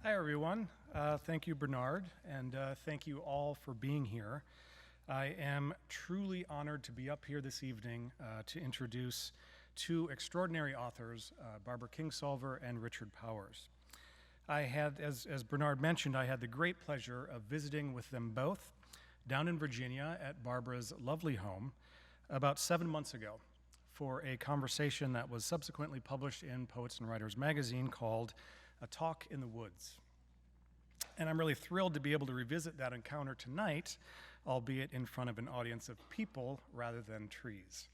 Hi, everyone. Thank you, Bernard, and thank you all for being here. I am truly honored to be up here this evening to introduce two extraordinary authors, Barbara Kingsolver and Richard Powers. I had, as Bernard mentioned, I had the great pleasure of visiting with them both down in Virginia at Barbara's lovely home about 7 months ago for a conversation that was subsequently published in Poets and Writers magazine called A Talk in the Woods. And I'm really thrilled to be able to revisit that encounter tonight, albeit in front of an audience of people rather than trees.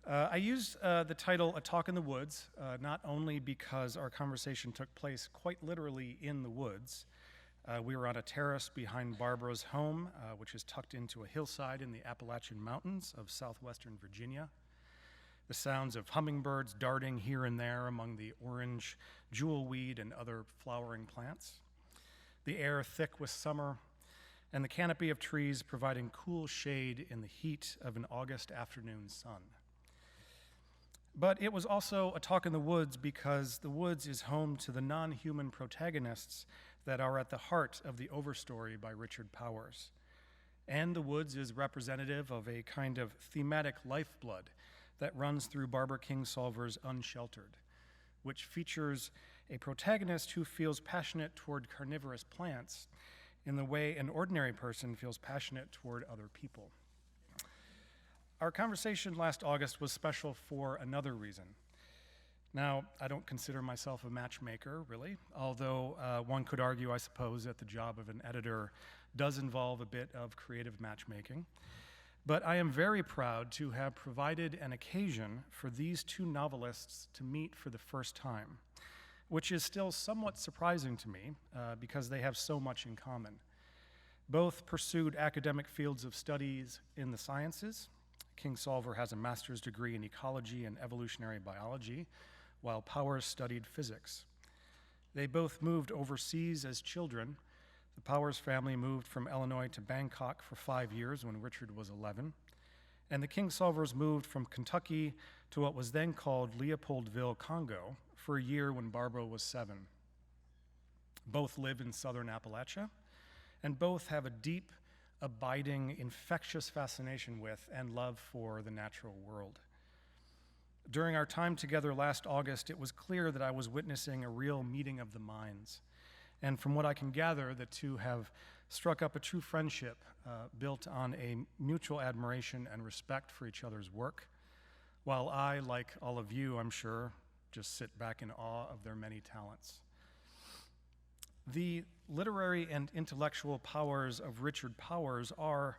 I used the title A Talk in the Woods not only because our conversation took place quite literally in the woods. We were on a terrace behind Barbara's home, which is tucked into a hillside in the Appalachian Mountains of southwestern Virginia. The sounds of hummingbirds darting here and there among the orange jewelweed and other flowering plants. The air thick with summer, and the canopy of trees providing cool shade in the heat of an August afternoon sun. But it was also a talk in the woods because the woods is home to the non-human protagonists that are at the heart of the Overstory by Richard Powers. And the woods is representative of a kind of thematic lifeblood that runs through Barbara Kingsolver's Unsheltered, which features a protagonist who feels passionate toward carnivorous plants in the way an ordinary person feels passionate toward other people. Our conversation last August was special for another reason. Now, I don't consider myself a matchmaker, really, although one could argue, I suppose, that the job of an editor does involve a bit of creative matchmaking. But I am very proud to have provided an occasion for these two novelists to meet for the first time, which is still somewhat surprising to me because they have so much in common. Both pursued academic fields of studies in the sciences. Kingsolver has a master's degree in ecology and evolutionary biology, while Powers studied physics. They both moved overseas as children. The Powers family moved from Illinois to Bangkok for 5 years when Richard was 11, and the Kingsolvers moved from Kentucky to what was then called Leopoldville, Congo, for a year when Barbara was 7. Both live in southern Appalachia, and both have a deep, abiding, infectious fascination with and love for the natural world. During our time together last August, it was clear that I was witnessing a real meeting of the minds. And from what I can gather, the two have struck up a true friendship built on a mutual admiration and respect for each other's work, while I, like all of you, I'm sure, just sit back in awe of their many talents. The literary and intellectual powers of Richard Powers are,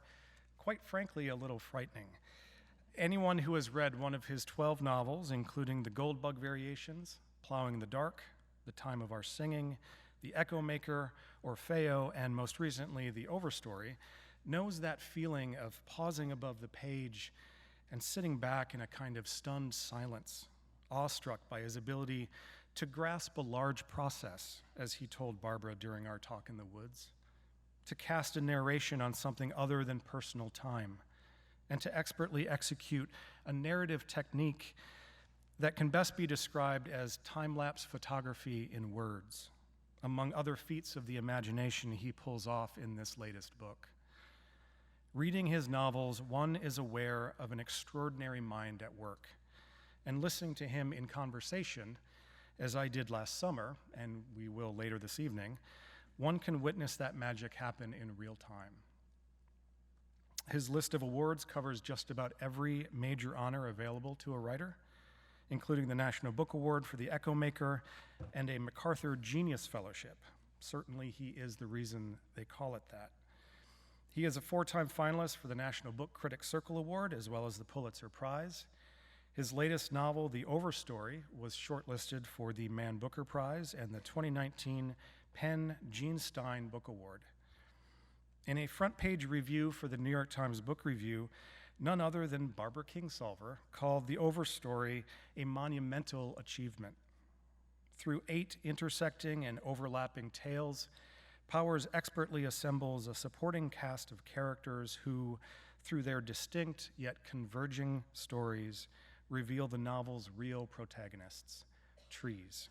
quite frankly, a little frightening. Anyone who has read one of his 12 novels, including The Goldbug Variations, Plowing the Dark, The Time of Our Singing, The Echo Maker, Orfeo, and most recently, The Overstory, knows that feeling of pausing above the page and sitting back in a kind of stunned silence, awestruck by his ability to grasp a large process, as he told Barbara during our talk in the woods, to cast a narration on something other than personal time, and to expertly execute a narrative technique that can best be described as time-lapse photography in words, among other feats of the imagination he pulls off in this latest book. Reading his novels, one is aware of an extraordinary mind at work, and listening to him in conversation, as I did last summer, and we will later this evening, one can witness that magic happen in real time. His list of awards covers just about every major honor available to a writer, including the National Book Award for The Echo Maker and a MacArthur Genius Fellowship. Certainly he is the reason they call it that. He is a 4-time finalist for the National Book Critics Circle Award, as well as the Pulitzer Prize. His latest novel, The Overstory, was shortlisted for the Man Booker Prize and the 2019 Penn Gene Stein Book Award. In a front-page review for the New York Times Book Review, none other than Barbara Kingsolver called The Overstory a monumental achievement. Through 8 intersecting and overlapping tales, Powers expertly assembles a supporting cast of characters who, through their distinct yet converging stories, reveal the novel's real protagonists, trees.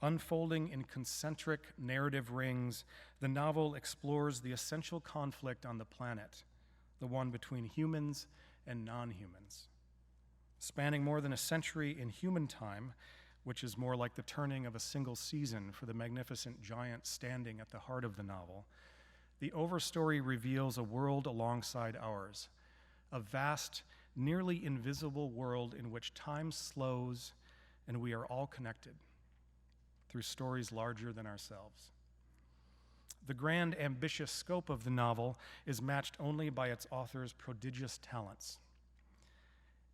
Unfolding in concentric narrative rings, the novel explores the essential conflict on the planet, the one between humans and non-humans. Spanning more than a century in human time, which is more like the turning of a single season for the magnificent giant standing at the heart of the novel, the Overstory reveals a world alongside ours, a vast, nearly invisible world in which time slows and we are all connected through stories larger than ourselves. The grand, ambitious scope of the novel is matched only by its author's prodigious talents.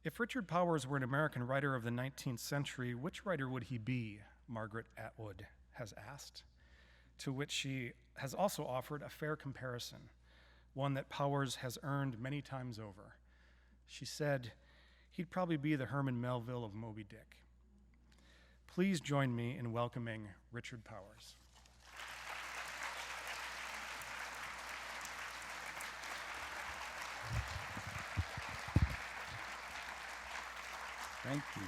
If Richard Powers were an American writer of the 19th century, which writer would he be? Margaret Atwood has asked, to which she has also offered a fair comparison, one that Powers has earned many times over. She said, he'd probably be the Herman Melville of Moby Dick. Please join me in welcoming Richard Powers. Thank you.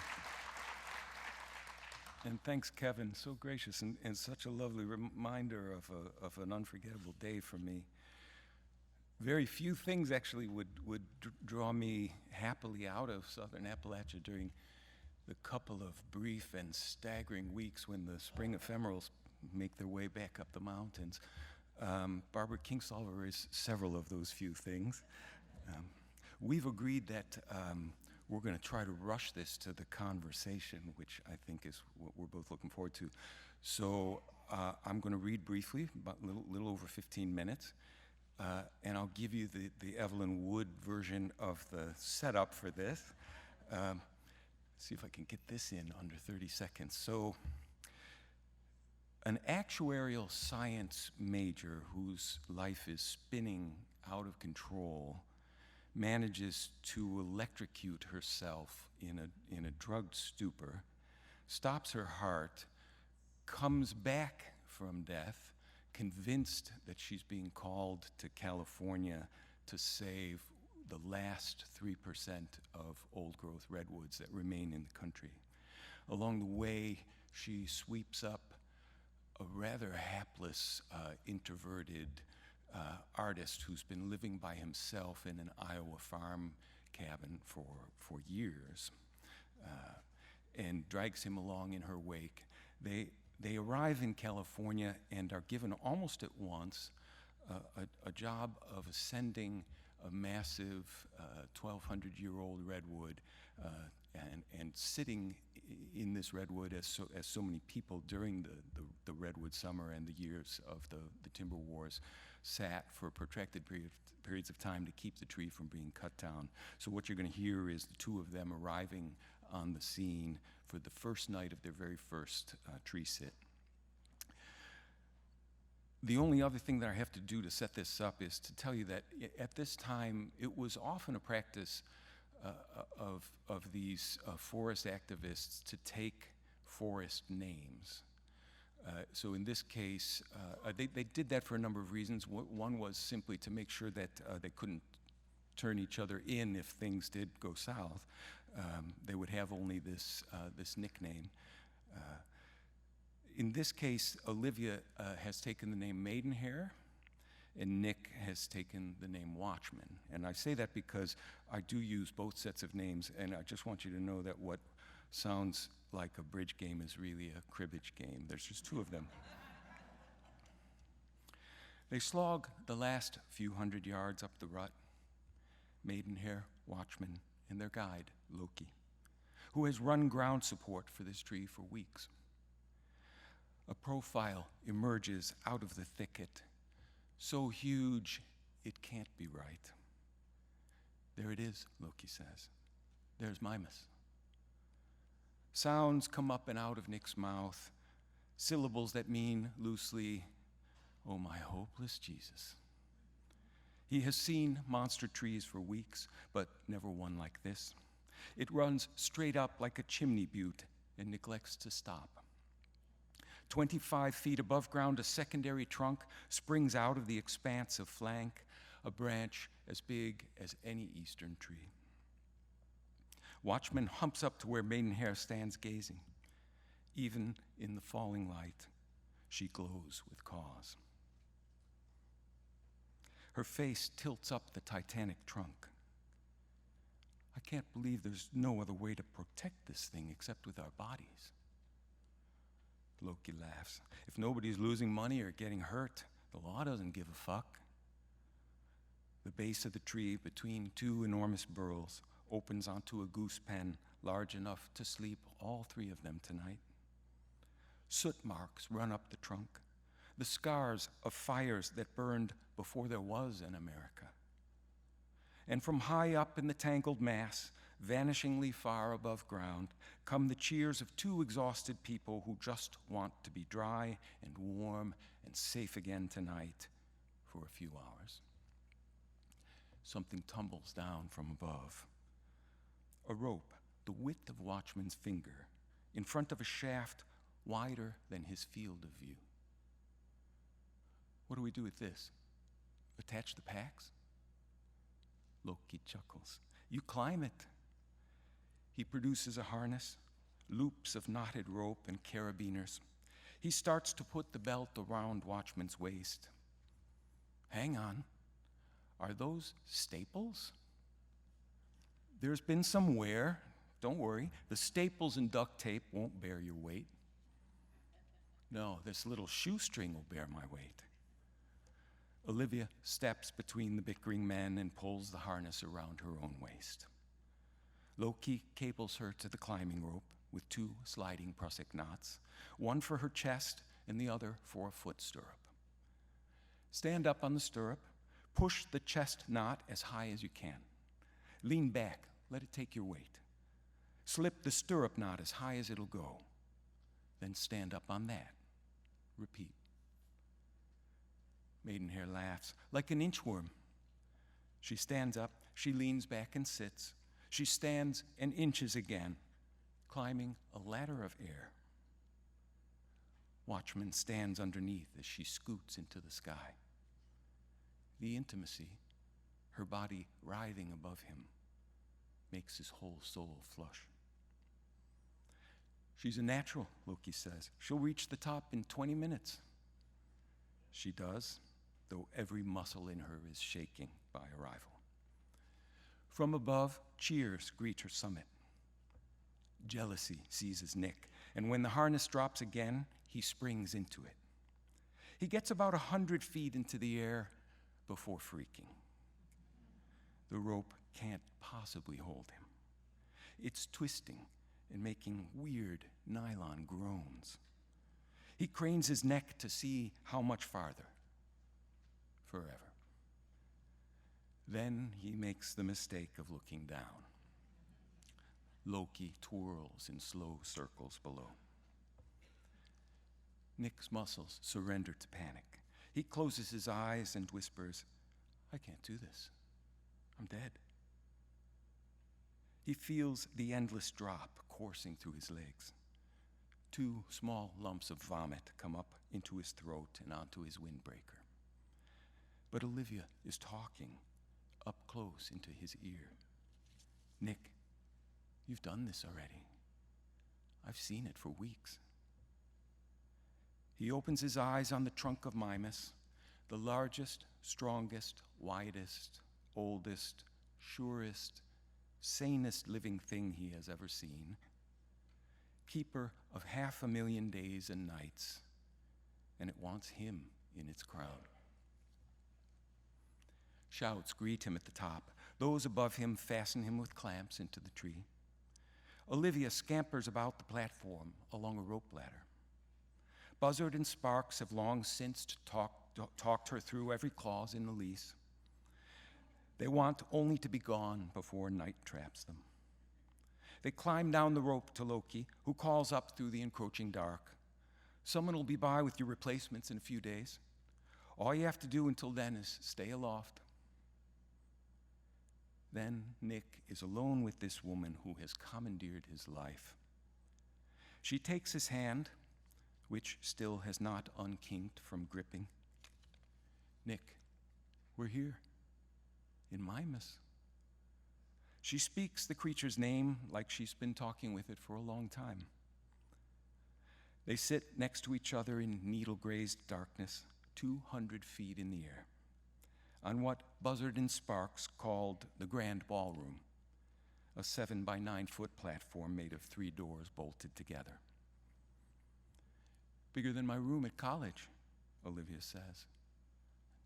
And thanks, Kevin. So gracious and such a lovely reminder of an unforgettable day for me. Very few things actually would draw me happily out of Southern Appalachia during the couple of brief and staggering weeks when the spring ephemerals make their way back up the mountains. Barbara Kingsolver is several of those few things. We've agreed that we're going to try to rush this to the conversation, which I think is what we're both looking forward to. So I'm going to read briefly, about a little over 15 minutes, and I'll give you the Evelyn Wood version of the setup for this. See if I can get this in under 30 seconds. So, an actuarial science major whose life is spinning out of control manages to electrocute herself in a drugged stupor, stops her heart, comes back from death, convinced that she's being called to California to save the last 3% of old-growth redwoods that remain in the country. Along the way, she sweeps up a rather hapless, introverted artist who's been living by himself in an Iowa farm cabin for years, and drags him along in her wake. They arrive in California and are given almost at once a job of ascending a massive 1,200-year-old redwood and sitting in this redwood as so many people during the redwood summer and the years of the timber wars sat for protracted periods of time to keep the tree from being cut down. So what you're going to hear is the two of them arriving on the scene for the first night of their very first tree sit. The only other thing that I have to do to set this up is to tell you that at this time, it was often a practice of these forest activists to take forest names. So in this case, they did that for a number of reasons. One was simply to make sure that they couldn't turn each other in if things did go south. They would have only this nickname. In this case, Olivia has taken the name Maidenhair, and Nick has taken the name Watchman. And I say that because I do use both sets of names, and I just want you to know that what sounds like a bridge game is really a cribbage game. There's just two of them. They slog the last few hundred yards up the rut, Maidenhair, Watchman, and their guide, Loki, who has run ground support for this tree for weeks. A profile emerges out of the thicket, so huge it can't be right. There it is, Loki says. There's Mimas. Sounds come up and out of Nick's mouth, syllables that mean loosely, oh my hopeless Jesus. He has seen monster trees for weeks, but never one like this. It runs straight up like a chimney butte and neglects to stop. 25 feet above ground, a secondary trunk springs out of the expanse of flank, a branch as big as any eastern tree. Watchman humps up to where Maidenhair stands gazing. Even in the falling light, she glows with cause. Her face tilts up the Titanic trunk. I can't believe there's no other way to protect this thing except with our bodies. Loki laughs. If nobody's losing money or getting hurt, the law doesn't give a fuck. The base of the tree between two enormous burls opens onto a goose pen large enough to sleep all three of them tonight. Soot marks run up the trunk, the scars of fires that burned before there was an America. And from high up in the tangled mass, vanishingly far above ground, come the cheers of two exhausted people who just want to be dry and warm and safe again tonight for a few hours. Something tumbles down from above. A rope, the width of Watchman's finger, in front of a shaft wider than his field of view. What do we do with this? Attach the packs? Loki chuckles. You climb it. He produces a harness, loops of knotted rope and carabiners. He starts to put the belt around Watchman's waist. Hang on. Are those staples? There's been some wear. Don't worry. The staples and duct tape won't bear your weight. No, this little shoestring will bear my weight. Olivia steps between the bickering men and pulls the harness around her own waist. Loki cables her to the climbing rope with two sliding Prussic knots, one for her chest and the other for a foot stirrup. Stand up on the stirrup, push the chest knot as high as you can. Lean back, let it take your weight. Slip the stirrup knot as high as it'll go. Then stand up on that. Repeat. Maidenhair laughs like an inchworm. She stands up, she leans back and sits. She stands and inches again, climbing a ladder of air. Watchman stands underneath as she scoots into the sky. The intimacy, her body writhing above him, makes his whole soul flush. She's a natural, Loki says. She'll reach the top in 20 minutes. She does, though every muscle in her is shaking by arrival. From above, cheers greet her summit. Jealousy seizes Nick, and when the harness drops again, he springs into it. He gets about 100 feet into the air before freaking. The rope can't possibly hold him. It's twisting and making weird nylon groans. He cranes his neck to see how much farther. Forever. Then he makes the mistake of looking down. Loki twirls in slow circles below. Nick's muscles surrender to panic. He closes his eyes and whispers, I can't do this. I'm dead. He feels the endless drop coursing through his legs. Two small lumps of vomit come up into his throat and onto his windbreaker. But Olivia is talking up close into his ear. Nick, you've done this already. I've seen it for weeks. He opens his eyes on the trunk of Mimas, the largest, strongest, widest, oldest, surest, sanest living thing he has ever seen, keeper of 500,000 days and nights, and it wants him in its crown. Shouts greet him at the top. Those above him fasten him with clamps into the tree. Olivia scampers about the platform along a rope ladder. Buzzard and Sparks have long since talked her through every clause in the lease. They want only to be gone before night traps them. They climb down the rope to Loki, who calls up through the encroaching dark. Someone will be by with your replacements in a few days. All you have to do until then is stay aloft. Then Nick is alone with this woman who has commandeered his life. She takes his hand, which still has not unkinked from gripping. Nick, we're here, in Mimas. She speaks the creature's name like she's been talking with it for a long time. They sit next to each other in needle-grazed darkness, 200 feet in the air, on what Buzzard and Sparks called the Grand Ballroom, a 7 by 9 foot platform made of 3 doors bolted together. Bigger than my room at college, Olivia says.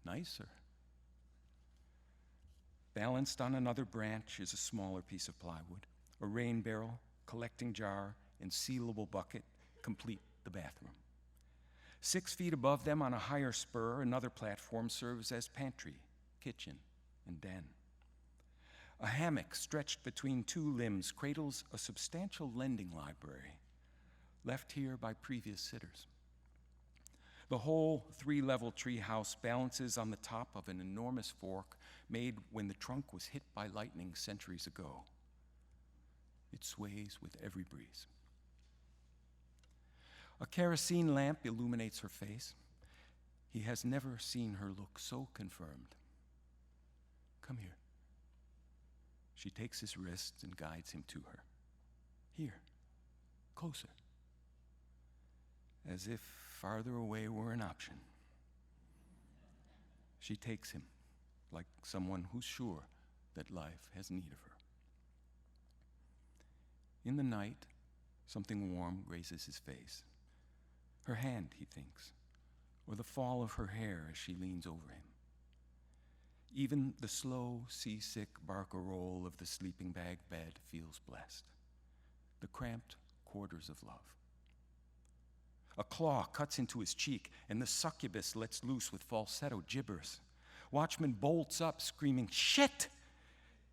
Nicer. Balanced on another branch is a smaller piece of plywood. A rain barrel, collecting jar, and sealable bucket complete the bathroom. 6 feet above them on a higher spur, another platform serves as pantry, kitchen, and den. A hammock stretched between 2 limbs cradles a substantial lending library, left here by previous sitters. The whole 3-level tree house balances on the top of an enormous fork made when the trunk was hit by lightning centuries ago. It sways with every breeze. A kerosene lamp illuminates her face. He has never seen her look so confirmed. Come here. She takes his wrists and guides him to her. Here, closer. As if farther away were an option. She takes him, like someone who's sure that life has need of her. In the night, something warm grazes his face. Her hand, he thinks, or the fall of her hair as she leans over him. Even the slow, seasick barcarolle of the sleeping bag bed feels blessed. The cramped quarters of love. A claw cuts into his cheek, and the succubus lets loose with falsetto gibbers. Watchman bolts up, screaming, "Shit!"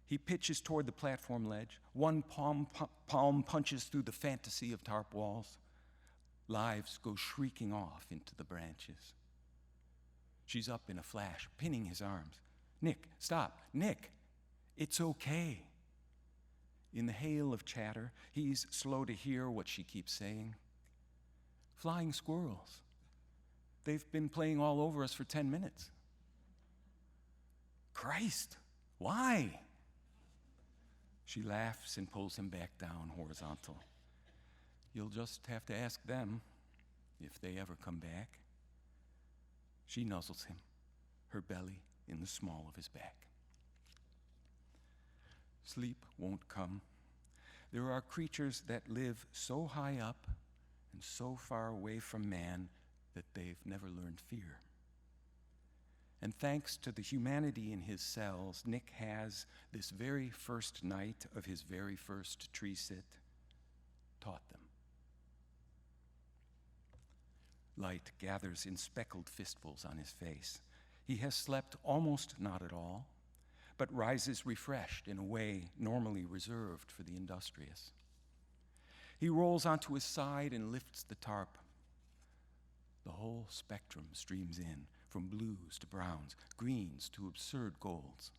He pitches toward the platform ledge. One palm punches through the fantasy of tarp walls. Lives go shrieking off into the branches. She's up in a flash, pinning his arms. "Nick, stop. Nick, it's okay." In the hail of chatter, he's slow to hear what she keeps saying. Flying squirrels. They've been playing all over us for 10 minutes. Christ, why? She laughs and pulls him back down horizontal. You'll just have to ask them if they ever come back. She nuzzles him, her belly in the small of his back. Sleep won't come. There are creatures that live so high up and so far away from man that they've never learned fear. And thanks to the humanity in his cells, Nick has, this very first night of his very first tree sit, taught them. Light gathers in speckled fistfuls on his face. He has slept almost not at all, but rises refreshed in a way normally reserved for the industrious. He rolls onto his side and lifts the tarp. The whole spectrum streams in, from blues to browns, greens to absurd golds.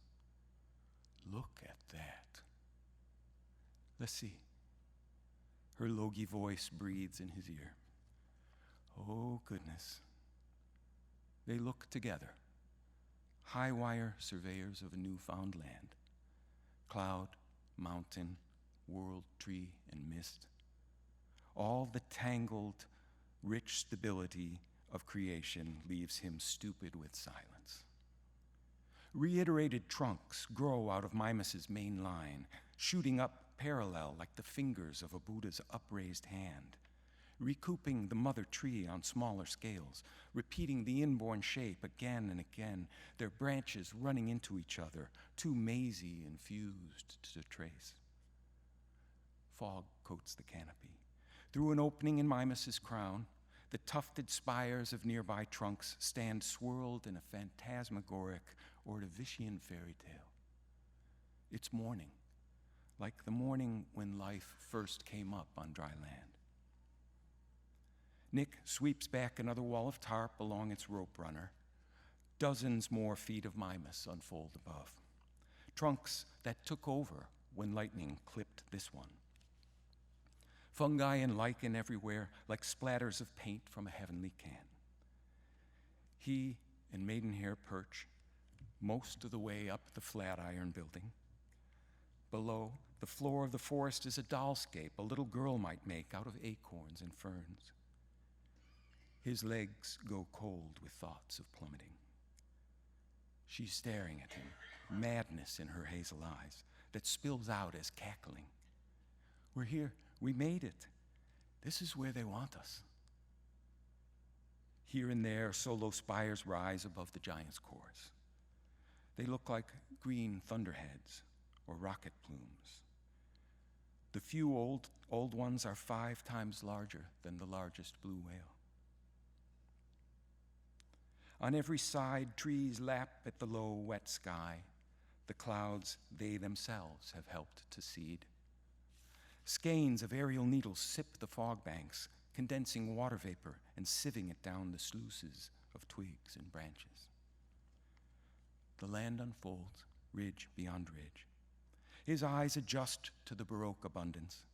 Look at that. Let's see. Her logy voice breathes in his ear. Oh, goodness. They look together, high-wire surveyors of a newfound land. Cloud, mountain, world, tree, and mist. All the tangled, rich stability of creation leaves him stupid with silence. Reiterated trunks grow out of Mimas's main line, shooting up parallel like the fingers of a Buddha's upraised hand, recouping the mother tree on smaller scales, repeating the inborn shape again and again, their branches running into each other, too mazy and fused to trace. Fog coats the canopy. Through an opening in Mimas's crown, the tufted spires of nearby trunks stand swirled in a phantasmagoric Ordovician fairy tale. It's morning, like the morning when life first came up on dry land. Nick sweeps back another wall of tarp along its rope runner. Dozens more feet of Mimas unfold above. Trunks that took over when lightning clipped this one. Fungi and lichen everywhere, like splatters of paint from a heavenly can. He and Maidenhair perch most of the way up the Flatiron building. Below, the floor of the forest is a dollscape a little girl might make out of acorns and ferns. His legs go cold with thoughts of plummeting. She's staring at him, madness in her hazel eyes that spills out as cackling. We're here. We made it. This is where they want us. Here and there, solo spires rise above the giant's cores. They look like green thunderheads or rocket plumes. The few old ones are 5 times larger than the largest blue whale. On every side, trees lap at the low, wet sky, the clouds they themselves have helped to seed. Skeins of aerial needles sip the fog banks, condensing water vapor and sieving it down the sluices of twigs and branches. The land unfolds, ridge beyond ridge. His eyes adjust to the Baroque abundance.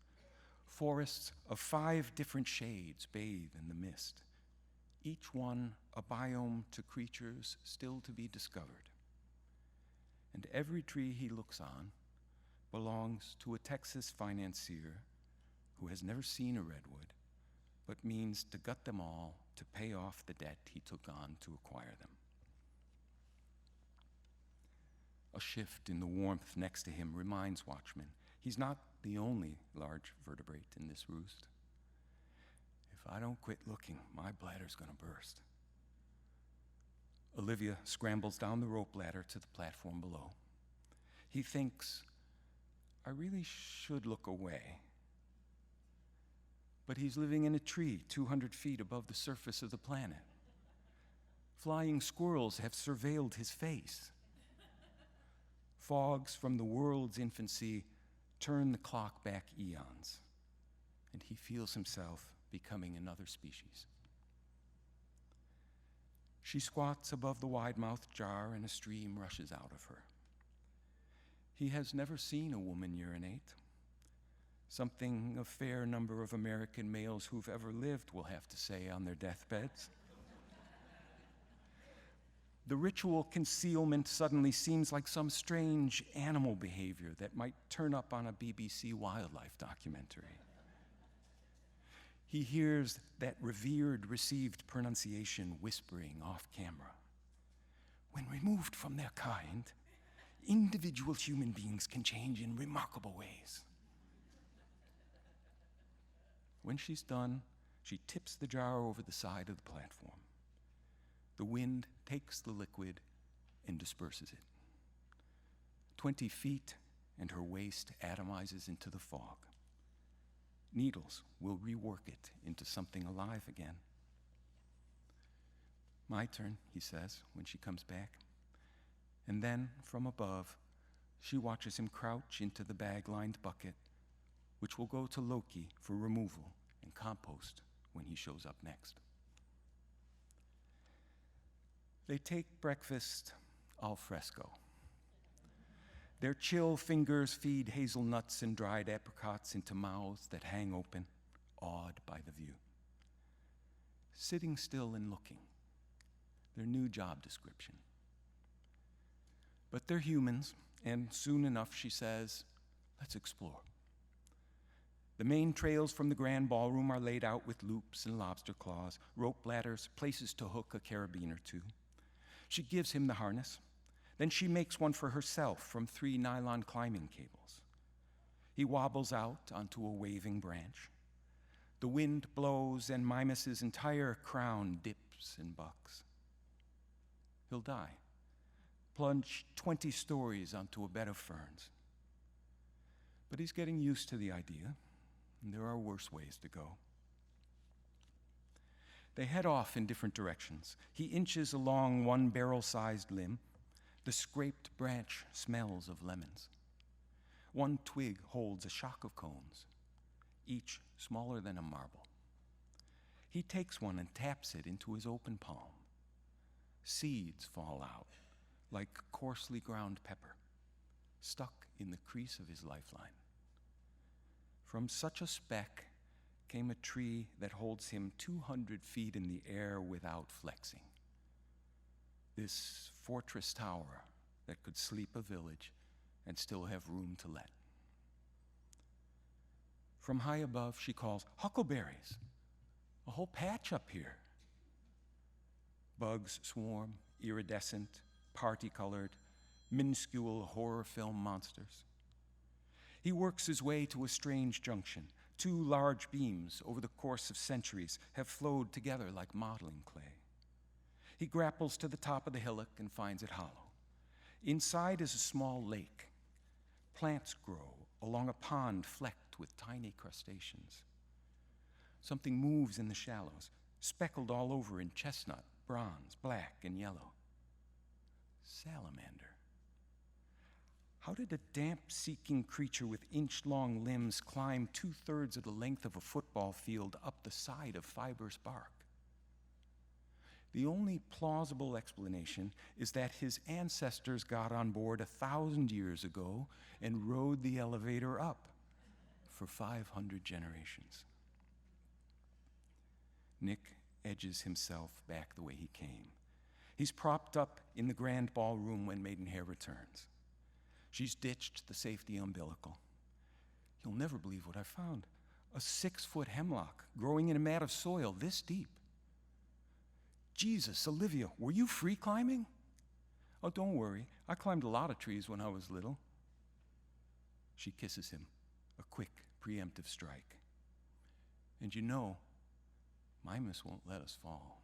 Forests of 5 different shades bathe in the mist, each one a biome to creatures still to be discovered. And every tree he looks on belongs to a Texas financier who has never seen a redwood, but means to gut them all to pay off the debt he took on to acquire them. A shift in the warmth next to him reminds Watchman he's not the only large vertebrate in this roost. If I don't quit looking, my bladder's gonna burst. Olivia scrambles down the rope ladder to the platform below. He thinks, I really should look away. But he's living in a tree 200 feet above the surface of the planet. Flying squirrels have surveilled his face. Fogs from the world's infancy turn the clock back eons, and he feels himself becoming another species. She squats above the wide-mouthed jar, and a stream rushes out of her. He has never seen a woman urinate, something a fair number of American males who've ever lived will have to say on their deathbeds. The ritual concealment suddenly seems like some strange animal behavior that might turn up on a BBC wildlife documentary. He hears that revered received pronunciation whispering off camera. When removed from their kind, individual human beings can change in remarkable ways. When she's done, she tips the jar over the side of the platform. The wind takes the liquid and disperses it. 20 feet, and her waste atomizes into the fog. Needles will rework it into something alive again. My turn, he says, when she comes back. And then, from above, she watches him crouch into the bag-lined bucket, which will go to Loki for removal and compost when he shows up next. They take breakfast al fresco. Their chill fingers feed hazelnuts and dried apricots into mouths that hang open, awed by the view. Sitting still and looking, their new job description. But they're humans, and soon enough, she says, let's explore. The main trails from the grand ballroom are laid out with loops and lobster claws, rope ladders, places to hook a carabine or two. She gives him the harness. Then she makes one for herself from 3 nylon climbing cables. He wobbles out onto a waving branch. The wind blows and Mimus's entire crown dips and bucks. He'll die, plunge 20 stories onto a bed of ferns. But he's getting used to the idea, and there are worse ways to go. They head off in different directions. He inches along one barrel-sized limb. The scraped branch smells of lemons. One twig holds a shock of cones, each smaller than a marble. He takes one and taps it into his open palm. Seeds fall out, like coarsely ground pepper, stuck in the crease of his lifeline. From such a speck came a tree that holds him 200 feet in the air without flexing. This fortress tower that could sleep a village and still have room to let. From high above, she calls, "Huckleberries, a whole patch up here." Bugs swarm, iridescent, party-colored, minuscule horror film monsters. He works his way to a strange junction. Two large beams, over the course of centuries, have flowed together like modeling clay. He grapples to the top of the hillock and finds it hollow. Inside is a small lake. Plants grow along a pond flecked with tiny crustaceans. Something moves in the shallows, speckled all over in chestnut, bronze, black, and yellow. Salamander. How did a damp-seeking creature with inch-long limbs climb 2/3 of the length of a football field up the side of fibrous bark? The only plausible explanation is that his ancestors got on board 1,000 years ago and rode the elevator up for 500 generations. Nick edges himself back the way he came. He's propped up in the grand ballroom when Maidenhair returns. She's ditched the safety umbilical. You'll never believe what I found. A 6-foot hemlock growing in a mat of soil this deep. Jesus, Olivia, were you free climbing? Oh, don't worry. I climbed a lot of trees when I was little. She kisses him, a quick, preemptive strike. And you know, Mimas won't let us fall.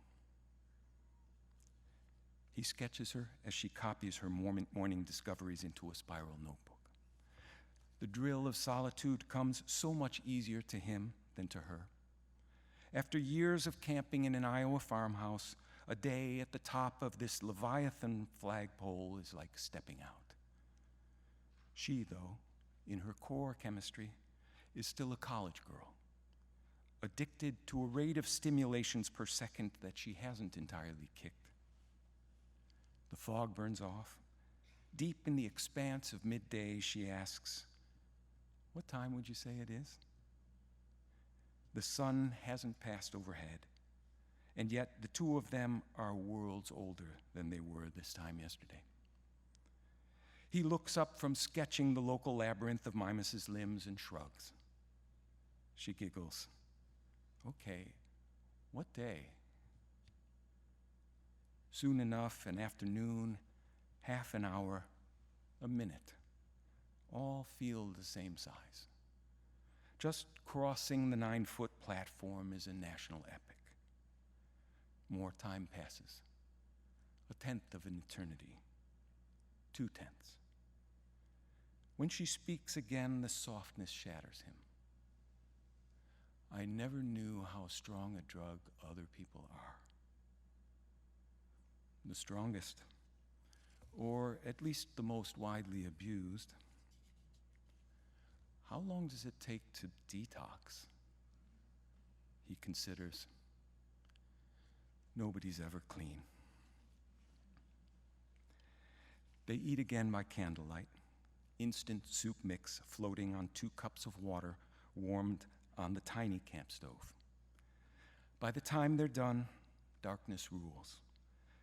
He sketches her as she copies her morning discoveries into a spiral notebook. The drill of solitude comes so much easier to him than to her. After years of camping in an Iowa farmhouse, a day at the top of this Leviathan flagpole is like stepping out. She, though, in her core chemistry, is still a college girl, addicted to a rate of stimulations per second that she hasn't entirely kicked. The fog burns off. Deep in the expanse of midday, she asks, "What time would you say it is?" The sun hasn't passed overhead, and yet the two of them are worlds older than they were this time yesterday. He looks up from sketching the local labyrinth of Mimas's limbs and shrugs. She giggles. "Okay, what day?" Soon enough, an afternoon, half an hour, a minute, all feel the same size. Just crossing the 9-foot platform is a national epic. More time passes. 1/10 of an eternity. 2/10. When she speaks again, the softness shatters him. I never knew how strong a drug other people are. The strongest, or at least the most widely abused. How long does it take to detox? He considers. Nobody's ever clean. They eat again by candlelight, instant soup mix floating on 2 cups of water warmed on the tiny camp stove. By the time they're done, darkness rules,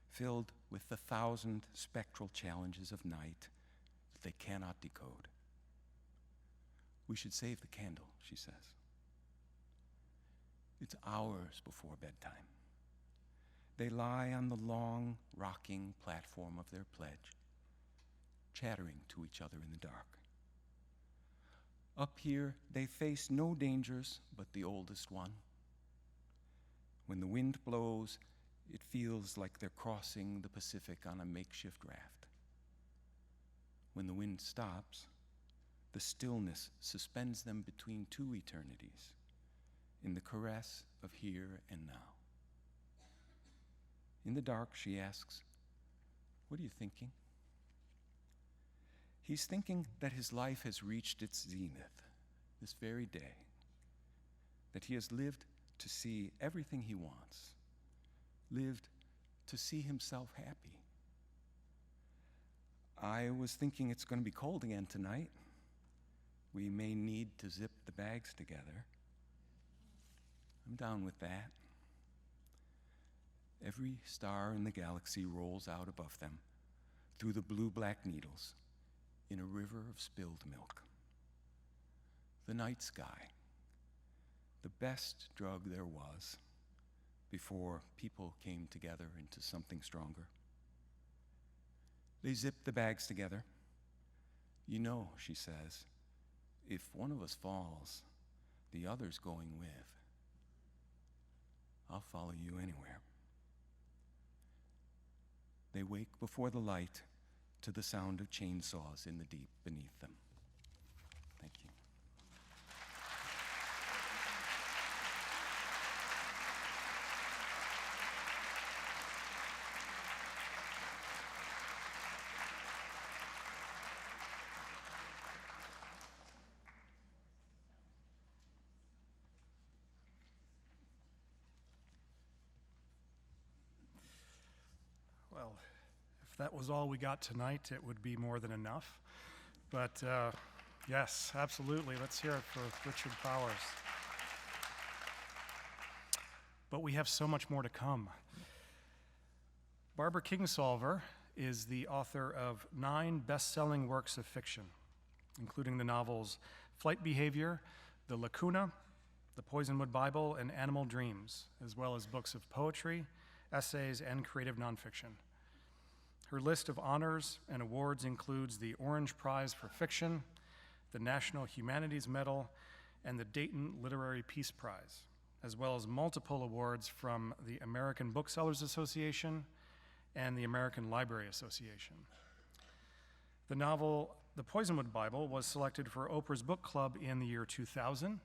filled with the 1,000 spectral challenges of night that they cannot decode. We should save the candle, she says. It's hours before bedtime. They lie on the long, rocking platform of their pledge, chattering to each other in the dark. Up here, they face no dangers but the oldest one. When the wind blows, it feels like they're crossing the Pacific on a makeshift raft. When the wind stops, the stillness suspends them between 2 eternities, in the caress of here and now. In the dark, she asks, "What are you thinking?" He's thinking that his life has reached its zenith this very day, that he has lived to see everything he wants, lived to see himself happy. I was thinking it's going to be cold again tonight. We may need to zip the bags together. I'm down with that. Every star in the galaxy rolls out above them through the blue-black needles in a river of spilled milk. The night sky, the best drug there was, before people came together into something stronger. They zipped the bags together. You know, she says, if one of us falls, the other's going with. I'll follow you anywhere. They wake before the light to the sound of chainsaws in the deep beneath them. Thank you. Well, if that was all we got tonight, it would be more than enough. But yes, absolutely. Let's hear it for Richard Powers. But we have so much more to come. Barbara Kingsolver is the author of 9 best-selling works of fiction, including the novels Flight Behavior, The Lacuna, The Poisonwood Bible, and Animal Dreams, as well as books of poetry, essays, and creative nonfiction. Her list of honors and awards includes the Orange Prize for Fiction, the National Humanities Medal, and the Dayton Literary Peace Prize, as well as multiple awards from the American Booksellers Association and the American Library Association. The novel The Poisonwood Bible was selected for Oprah's Book Club in the year 2000,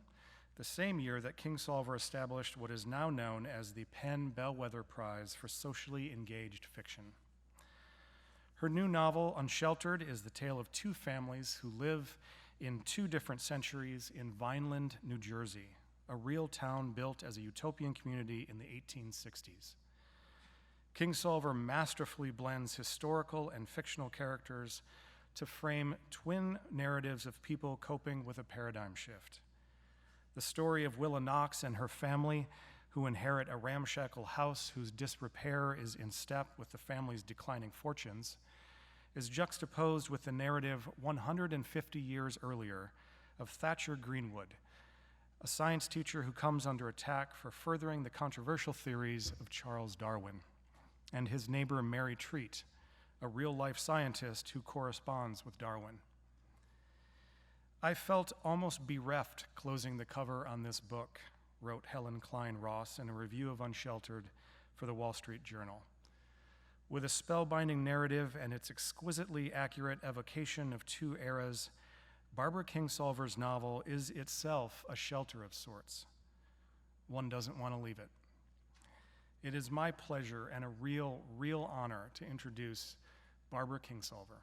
the same year that Kingsolver established what is now known as the Penn Bellwether Prize for Socially Engaged Fiction. Her new novel, Unsheltered, is the tale of 2 families who live in 2 different centuries in Vineland, New Jersey, a real town built as a utopian community in the 1860s. Kingsolver masterfully blends historical and fictional characters to frame twin narratives of people coping with a paradigm shift. The story of Willa Knox and her family, who inherit a ramshackle house whose disrepair is in step with the family's declining fortunes, is juxtaposed with the narrative 150 years earlier of Thatcher Greenwood, a science teacher who comes under attack for furthering the controversial theories of Charles Darwin, and his neighbor Mary Treat, a real-life scientist who corresponds with Darwin. I felt almost bereft closing the cover on this book, wrote Helen Klein Ross in a review of Unsheltered for the Wall Street Journal. With a spellbinding narrative and its exquisitely accurate evocation of 2 eras, Barbara Kingsolver's novel is itself a shelter of sorts. One doesn't want to leave it. It is my pleasure and a real honor to introduce Barbara Kingsolver.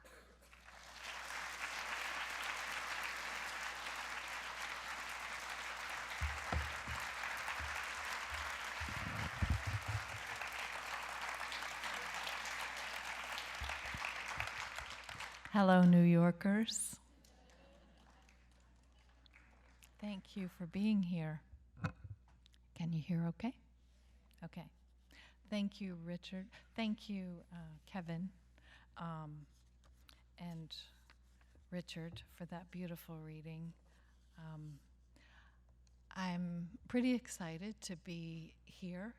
Hello, New Yorkers. Thank you for being here. Can you hear okay? Okay. Thank you, Richard. Thank you, Kevin, and Richard, for that beautiful reading. I'm pretty excited to be here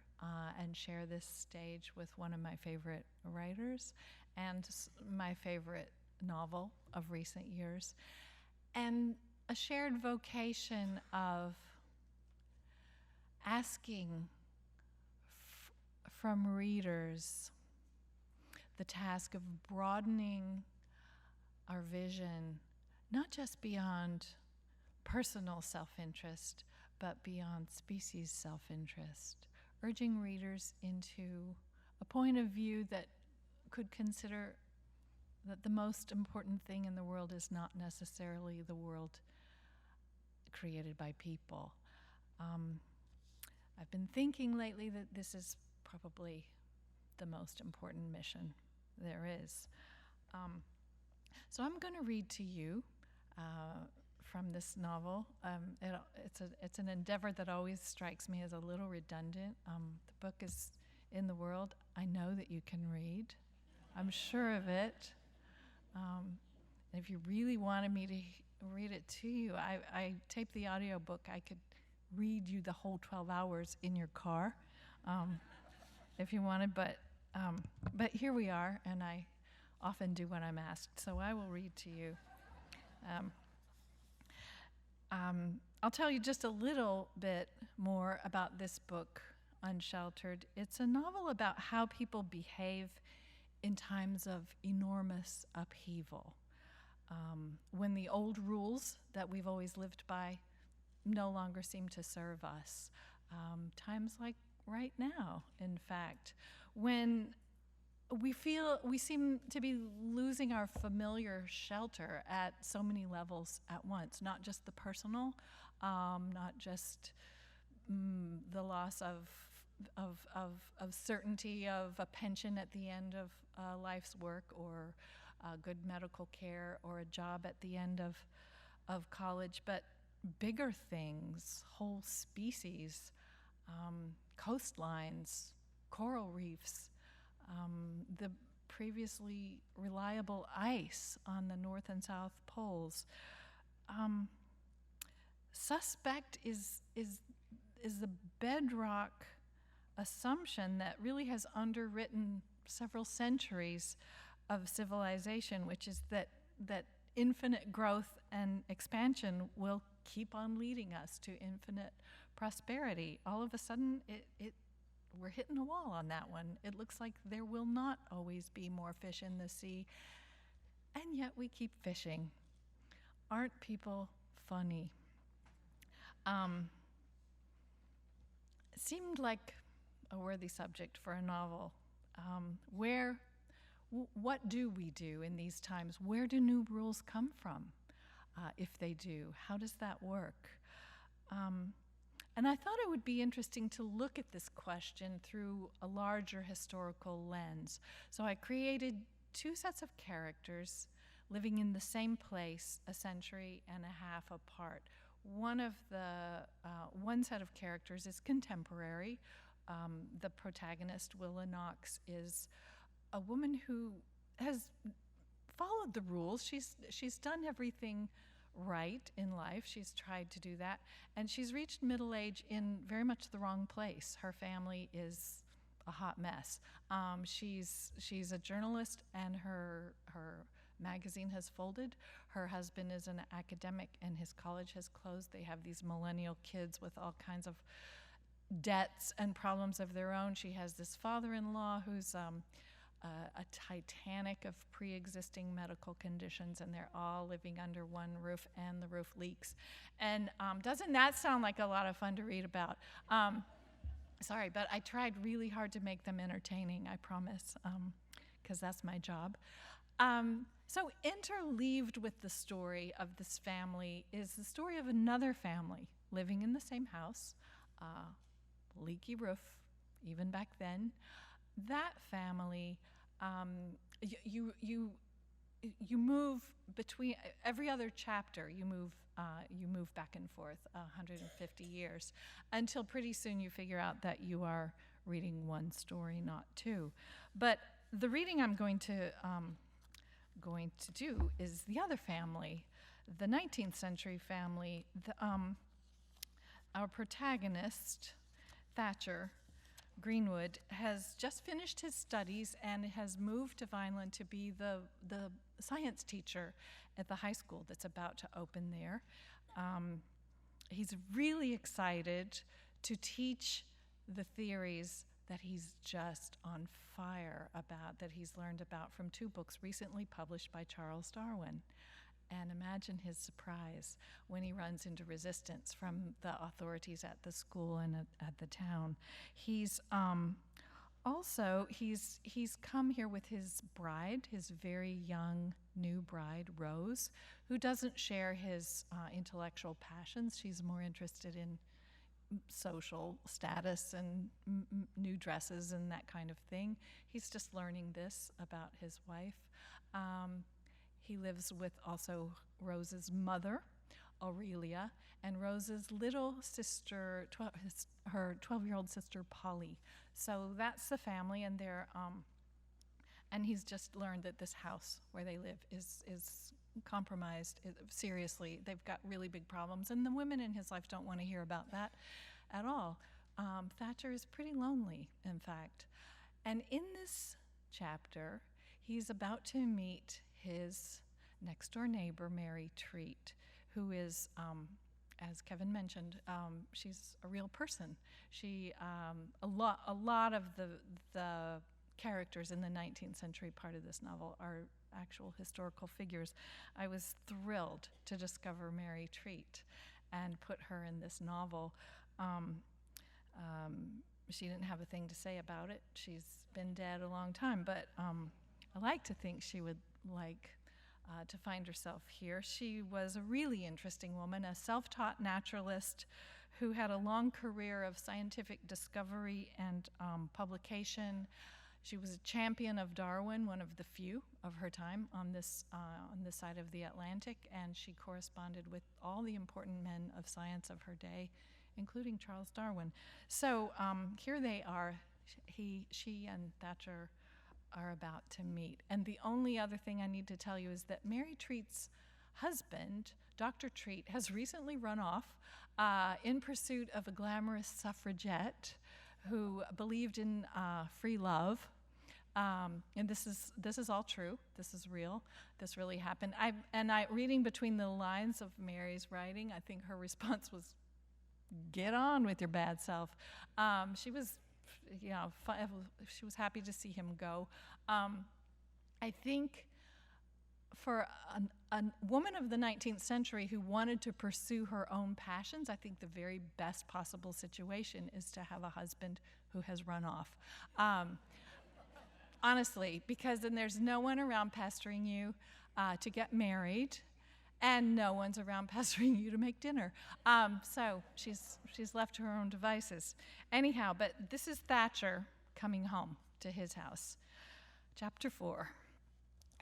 and share this stage with one of my favorite writers and my favorite novel of recent years, and a shared vocation of asking from readers the task of broadening our vision, not just beyond personal self-interest, but beyond species self-interest, urging readers into a point of view that could consider that the most important thing in the world is not necessarily the world created by people. I've been thinking lately that this is probably the most important mission there is. So I'm going to read to you from this novel. It's an endeavor that always strikes me as a little redundant. The book is in the world. I know that you can read. I'm sure of it. And if you really wanted me to read it to you, I taped the audiobook. I could read you the whole 12 hours in your car. if you wanted, but here we are, and I often do when I'm asked, so I will read to you. I'll tell you just a little bit more about this book, Unsheltered. It's a novel about how people behave in times of enormous upheaval, when the old rules that we've always lived by no longer seem to serve us. Times like right now, in fact, when we seem to be losing our familiar shelter at so many levels at once, not just the personal, not just the loss of certainty of a pension at the end of life's work, or good medical care, or a job at the end of college, but bigger things, whole species, coastlines, coral reefs, the previously reliable ice on the North and South poles. Suspect is the bedrock assumption that really has underwritten several centuries of civilization, which is that infinite growth and expansion will keep on leading us to infinite prosperity. All of a sudden, we're hitting a wall on that one. It looks like there will not always be more fish in the sea, and yet we keep fishing. Aren't people funny? It seemed like a worthy subject for a novel. What do we do in these times? Where do new rules come from, if they do? How does that work? And I thought it would be interesting to look at this question through a larger historical lens. So I created two sets of characters living in the same place a century and a half apart. One set of characters is contemporary. The protagonist, Willa Knox, is a woman who has followed the rules. She's done everything right in life. She's tried to do that, and she's reached middle age in very much the wrong place. Her family is a hot mess. She's a journalist, and her magazine has folded. Her husband is an academic, and his college has closed. They have these millennial kids with all kinds of debts and problems of their own. She has this father-in-law who's a titanic of pre-existing medical conditions, and they're all living under one roof, and the roof leaks. And doesn't that sound like a lot of fun to read about? Sorry, but I tried really hard to make them entertaining, I promise, because that's my job. So interleaved with the story of this family is the story of another family living in the same house, leaky roof, even back then. That family, you move between every other chapter. You move back and forth 150 years until pretty soon you figure out that you are reading one story, not two. But the reading I'm going to do is the other family, the 19th century family. Our protagonist, Thatcher Greenwood, has just finished his studies and has moved to Vineland to be the science teacher at the high school that's about to open there. He's really excited to teach the theories that he's just on fire about, that he's learned about from two books recently published by Charles Darwin. And imagine his surprise when he runs into resistance from the authorities at the school and at the town. He's come here with his bride, his very young new bride, Rose, who doesn't share his intellectual passions. She's more interested in social status and new dresses and that kind of thing. He's just learning this about his wife. He lives with also Rose's mother, Aurelia, and Rose's little sister, her 12-year-old sister, Polly. So that's the family, and and he's just learned that this house where they live is compromised. Seriously, they've got really big problems, and the women in his life don't want to hear about that at all. Thatcher is pretty lonely, in fact. And in this chapter, he's about to meet his next-door neighbor, Mary Treat, who is, as Kevin mentioned, she's a real person. She, a lot of the characters in the 19th century part of this novel are actual historical figures. I was thrilled to discover Mary Treat and put her in this novel. She didn't have a thing to say about it. She's been dead a long time, but I like to think she would like to find herself here. She was a really interesting woman, a self-taught naturalist who had a long career of scientific discovery and publication. She was a champion of Darwin, one of the few of her time on this side of the Atlantic, and she corresponded with all the important men of science of her day, including Charles Darwin. So here they are. She and Thatcher are about to meet. And the only other thing I need to tell you is that Mary Treat's husband, Dr. Treat, has recently run off in pursuit of a glamorous suffragette who believed in free love. And this is all true. This is real. This really happened. Reading between the lines of Mary's writing, I think her response was, "Get on with your bad self." She was, she was happy to see him go. I think for a woman of the 19th century who wanted to pursue her own passions, I think the very best possible situation is to have a husband who has run off. Honestly, because then there's no one around pestering you to get married, and no one's around pestering you to make dinner. So she's left to her own devices. Anyhow, but this is Thatcher coming home to his house. Chapter 4.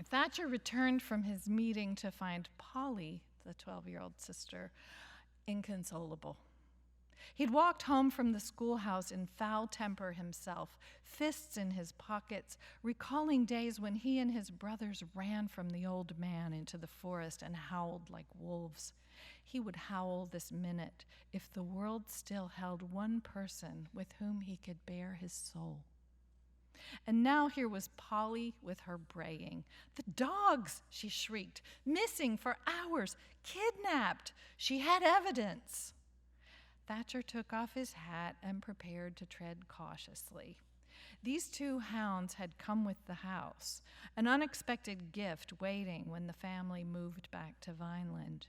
Thatcher returned from his meeting to find Polly, the 12-year-old sister, inconsolable. He'd walked home from the schoolhouse in foul temper himself, fists in his pockets, recalling days when he and his brothers ran from the old man into the forest and howled like wolves. He would howl this minute if the world still held one person with whom he could bare his soul. And now here was Polly with her braying. "The dogs!" she shrieked. "Missing for hours! Kidnapped! She had evidence!" Thatcher took off his hat and prepared to tread cautiously. These two hounds had come with the house, an unexpected gift waiting when the family moved back to Vineland.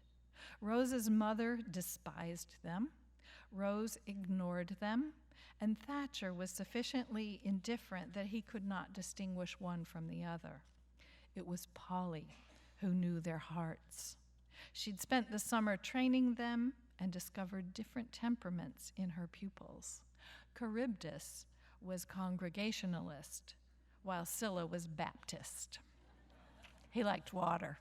Rose's mother despised them, Rose ignored them, and Thatcher was sufficiently indifferent that he could not distinguish one from the other. It was Polly who knew their hearts. She'd spent the summer training them and discovered different temperaments in her pupils. Charybdis was Congregationalist, while Scylla was Baptist. He liked water.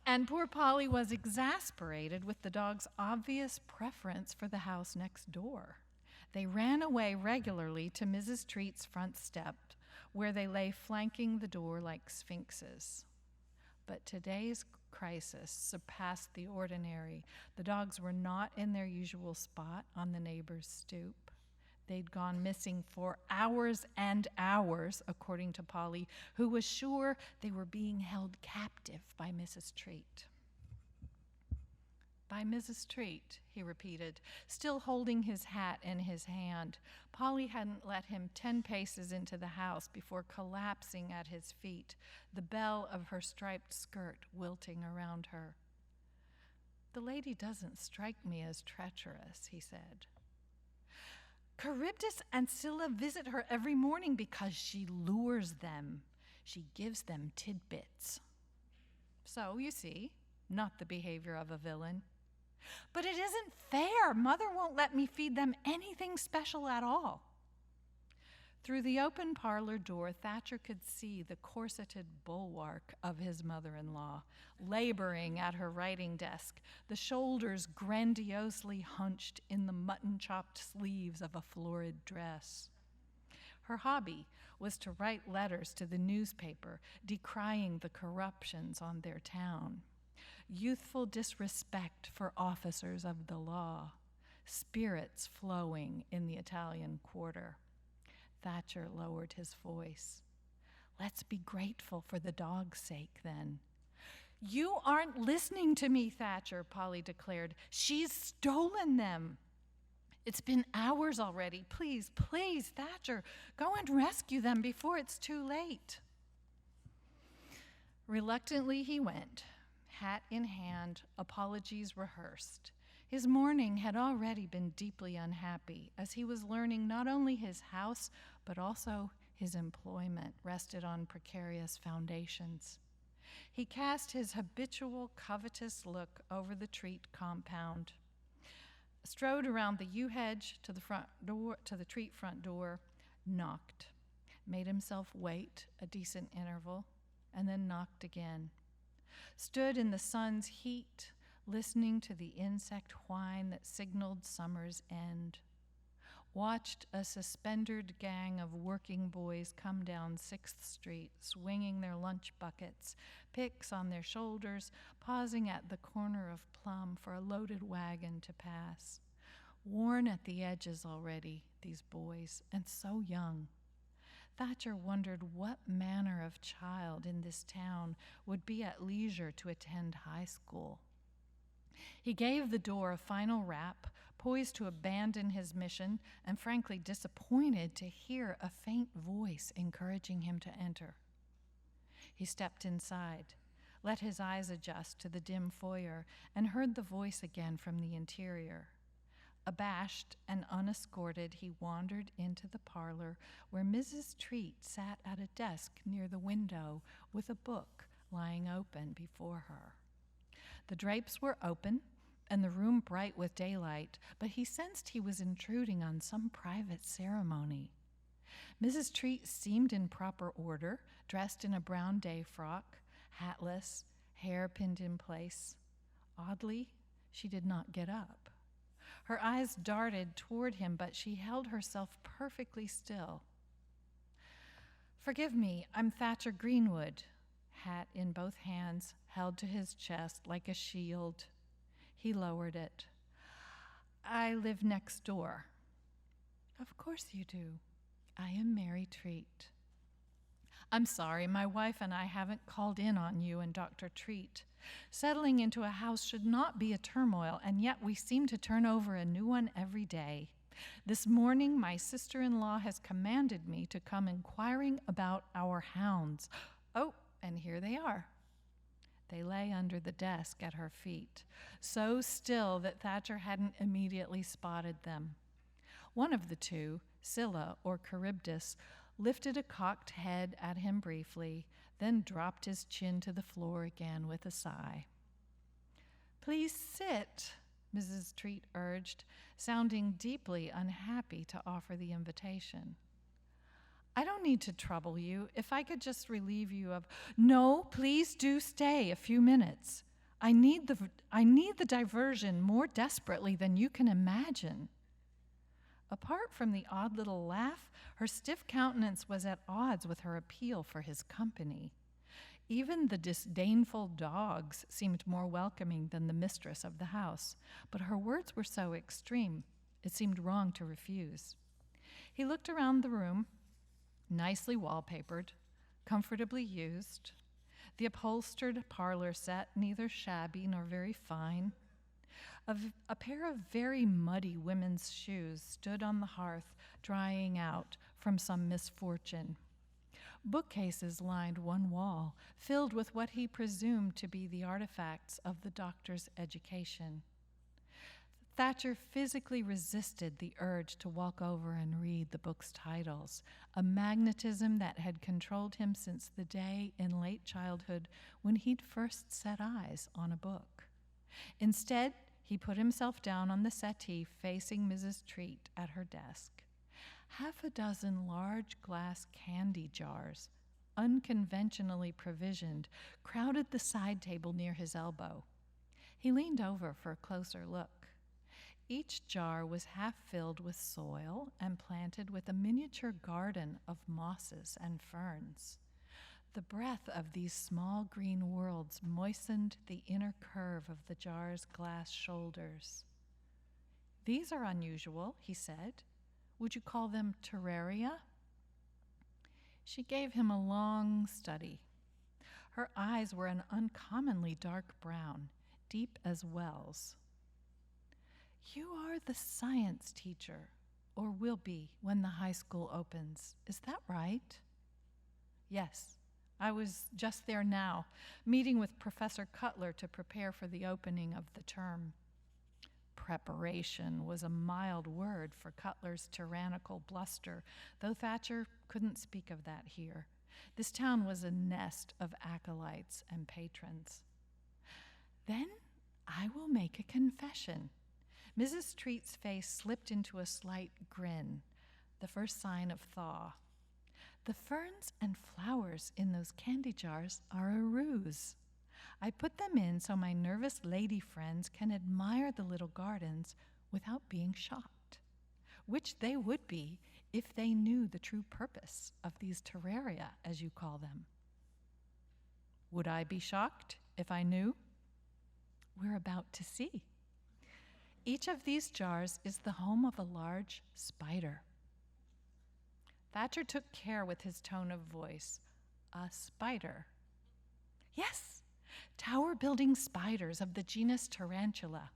And poor Polly was exasperated with the dog's obvious preference for the house next door. They ran away regularly to Mrs. Treat's front step, where they lay flanking the door like sphinxes. But today's crisis surpassed the ordinary. The dogs were not in their usual spot on the neighbor's stoop. They'd gone missing for hours and hours, according to Polly, who was sure they were being held captive by Mrs. Treat. "By Mrs. Treat," he repeated, still holding his hat in his hand. Polly hadn't let him 10 paces into the house before collapsing at his feet, the bell of her striped skirt wilting around her. "The lady doesn't strike me as treacherous," he said. "Charybdis and Scylla visit her every morning because she lures them. She gives them tidbits." So, you see, not the behavior of a villain. "But it isn't fair. Mother won't let me feed them anything special at all." Through the open parlor door, Thatcher could see the corseted bulwark of his mother-in-law, laboring at her writing desk, the shoulders grandiosely hunched in the mutton-chopped sleeves of a florid dress. Her hobby was to write letters to the newspaper, decrying the corruptions on their town. Youthful disrespect for officers of the law, spirits flowing in the Italian quarter. Thatcher lowered his voice. Let's be grateful for the dog's sake, then. You aren't listening to me, Thatcher, Polly declared. She's stolen them. It's been hours already. Please, please, Thatcher, go and rescue them before it's too late. Reluctantly he went, hat in hand, apologies rehearsed. His morning had already been deeply unhappy, as he was learning not only his house, but also his employment rested on precarious foundations. He cast his habitual covetous look over the Treat compound, strode around the yew hedge to the front door, to the Treat front door, knocked, made himself wait a decent interval, and then knocked again. Stood in the sun's heat, listening to the insect whine that signaled summer's end. Watched a suspendered gang of working boys come down 6th Street, swinging their lunch buckets, picks on their shoulders, pausing at the corner of Plum for a loaded wagon to pass. Worn at the edges already, these boys, and so young. Thatcher wondered what manner of child in this town would be at leisure to attend high school. He gave the door a final rap, poised to abandon his mission, and frankly disappointed to hear a faint voice encouraging him to enter. He stepped inside, let his eyes adjust to the dim foyer, and heard the voice again from the interior. Abashed and unescorted, he wandered into the parlor where Mrs. Treat sat at a desk near the window with a book lying open before her. The drapes were open and the room bright with daylight, but he sensed he was intruding on some private ceremony. Mrs. Treat seemed in proper order, dressed in a brown day frock, hatless, hair pinned in place. Oddly, she did not get up. Her eyes darted toward him, but she held herself perfectly still. Forgive me, I'm Thatcher Greenwood, hat in both hands, held to his chest like a shield. He lowered it. I live next door. Of course you do. I am Mary Treat. I'm sorry, my wife and I haven't called in on you and Dr. Treat. Settling into a house should not be a turmoil, and yet we seem to turn over a new one every day. This morning, my sister-in-law has commanded me to come inquiring about our hounds. Oh, and here they are. They lay under the desk at her feet, so still that Thatcher hadn't immediately spotted them. One of the two, Scylla or Charybdis, lifted a cocked head at him briefly, then dropped his chin to the floor again with a sigh. Please sit, Mrs. Treat urged, sounding deeply unhappy to offer the invitation. I don't need to trouble you. If I could just relieve you of... No, please do stay a few minutes. I need the diversion more desperately than you can imagine. Apart from the odd little laugh, her stiff countenance was at odds with her appeal for his company. Even the disdainful dogs seemed more welcoming than the mistress of the house, but her words were so extreme, it seemed wrong to refuse. He looked around the room, nicely wallpapered, comfortably used, the upholstered parlor set neither shabby nor very fine. A pair of very muddy women's shoes stood on the hearth, drying out from some misfortune. Bookcases lined one wall, filled with what he presumed to be the artifacts of the doctor's education. Thatcher physically resisted the urge to walk over and read the book's titles, a magnetism that had controlled him since the day in late childhood when he'd first set eyes on a book. Instead, he put himself down on the settee facing Mrs. Treat at her desk. Half a dozen large glass candy jars, unconventionally provisioned, crowded the side table near his elbow. He leaned over for a closer look. Each jar was half filled with soil and planted with a miniature garden of mosses and ferns. The breath of these small green worlds moistened the inner curve of the jar's glass shoulders. These are unusual, he said. Would you call them terraria? She gave him a long study. Her eyes were an uncommonly dark brown, deep as wells. You are the science teacher, or will be when the high school opens. Is that right? Yes, I was just there now, meeting with Professor Cutler to prepare for the opening of the term. Preparation was a mild word for Cutler's tyrannical bluster, though Thatcher couldn't speak of that here. This town was a nest of acolytes and patrons. Then I will make a confession. Mrs. Treat's face slipped into a slight grin, the first sign of thaw. The ferns and flowers in those candy jars are a ruse. I put them in so my nervous lady friends can admire the little gardens without being shocked, which they would be if they knew the true purpose of these terraria, as you call them. Would I be shocked if I knew? We're about to see. Each of these jars is the home of a large spider. Thatcher took care with his tone of voice. A spider. Yes, tower-building spiders of the genus Tarantula.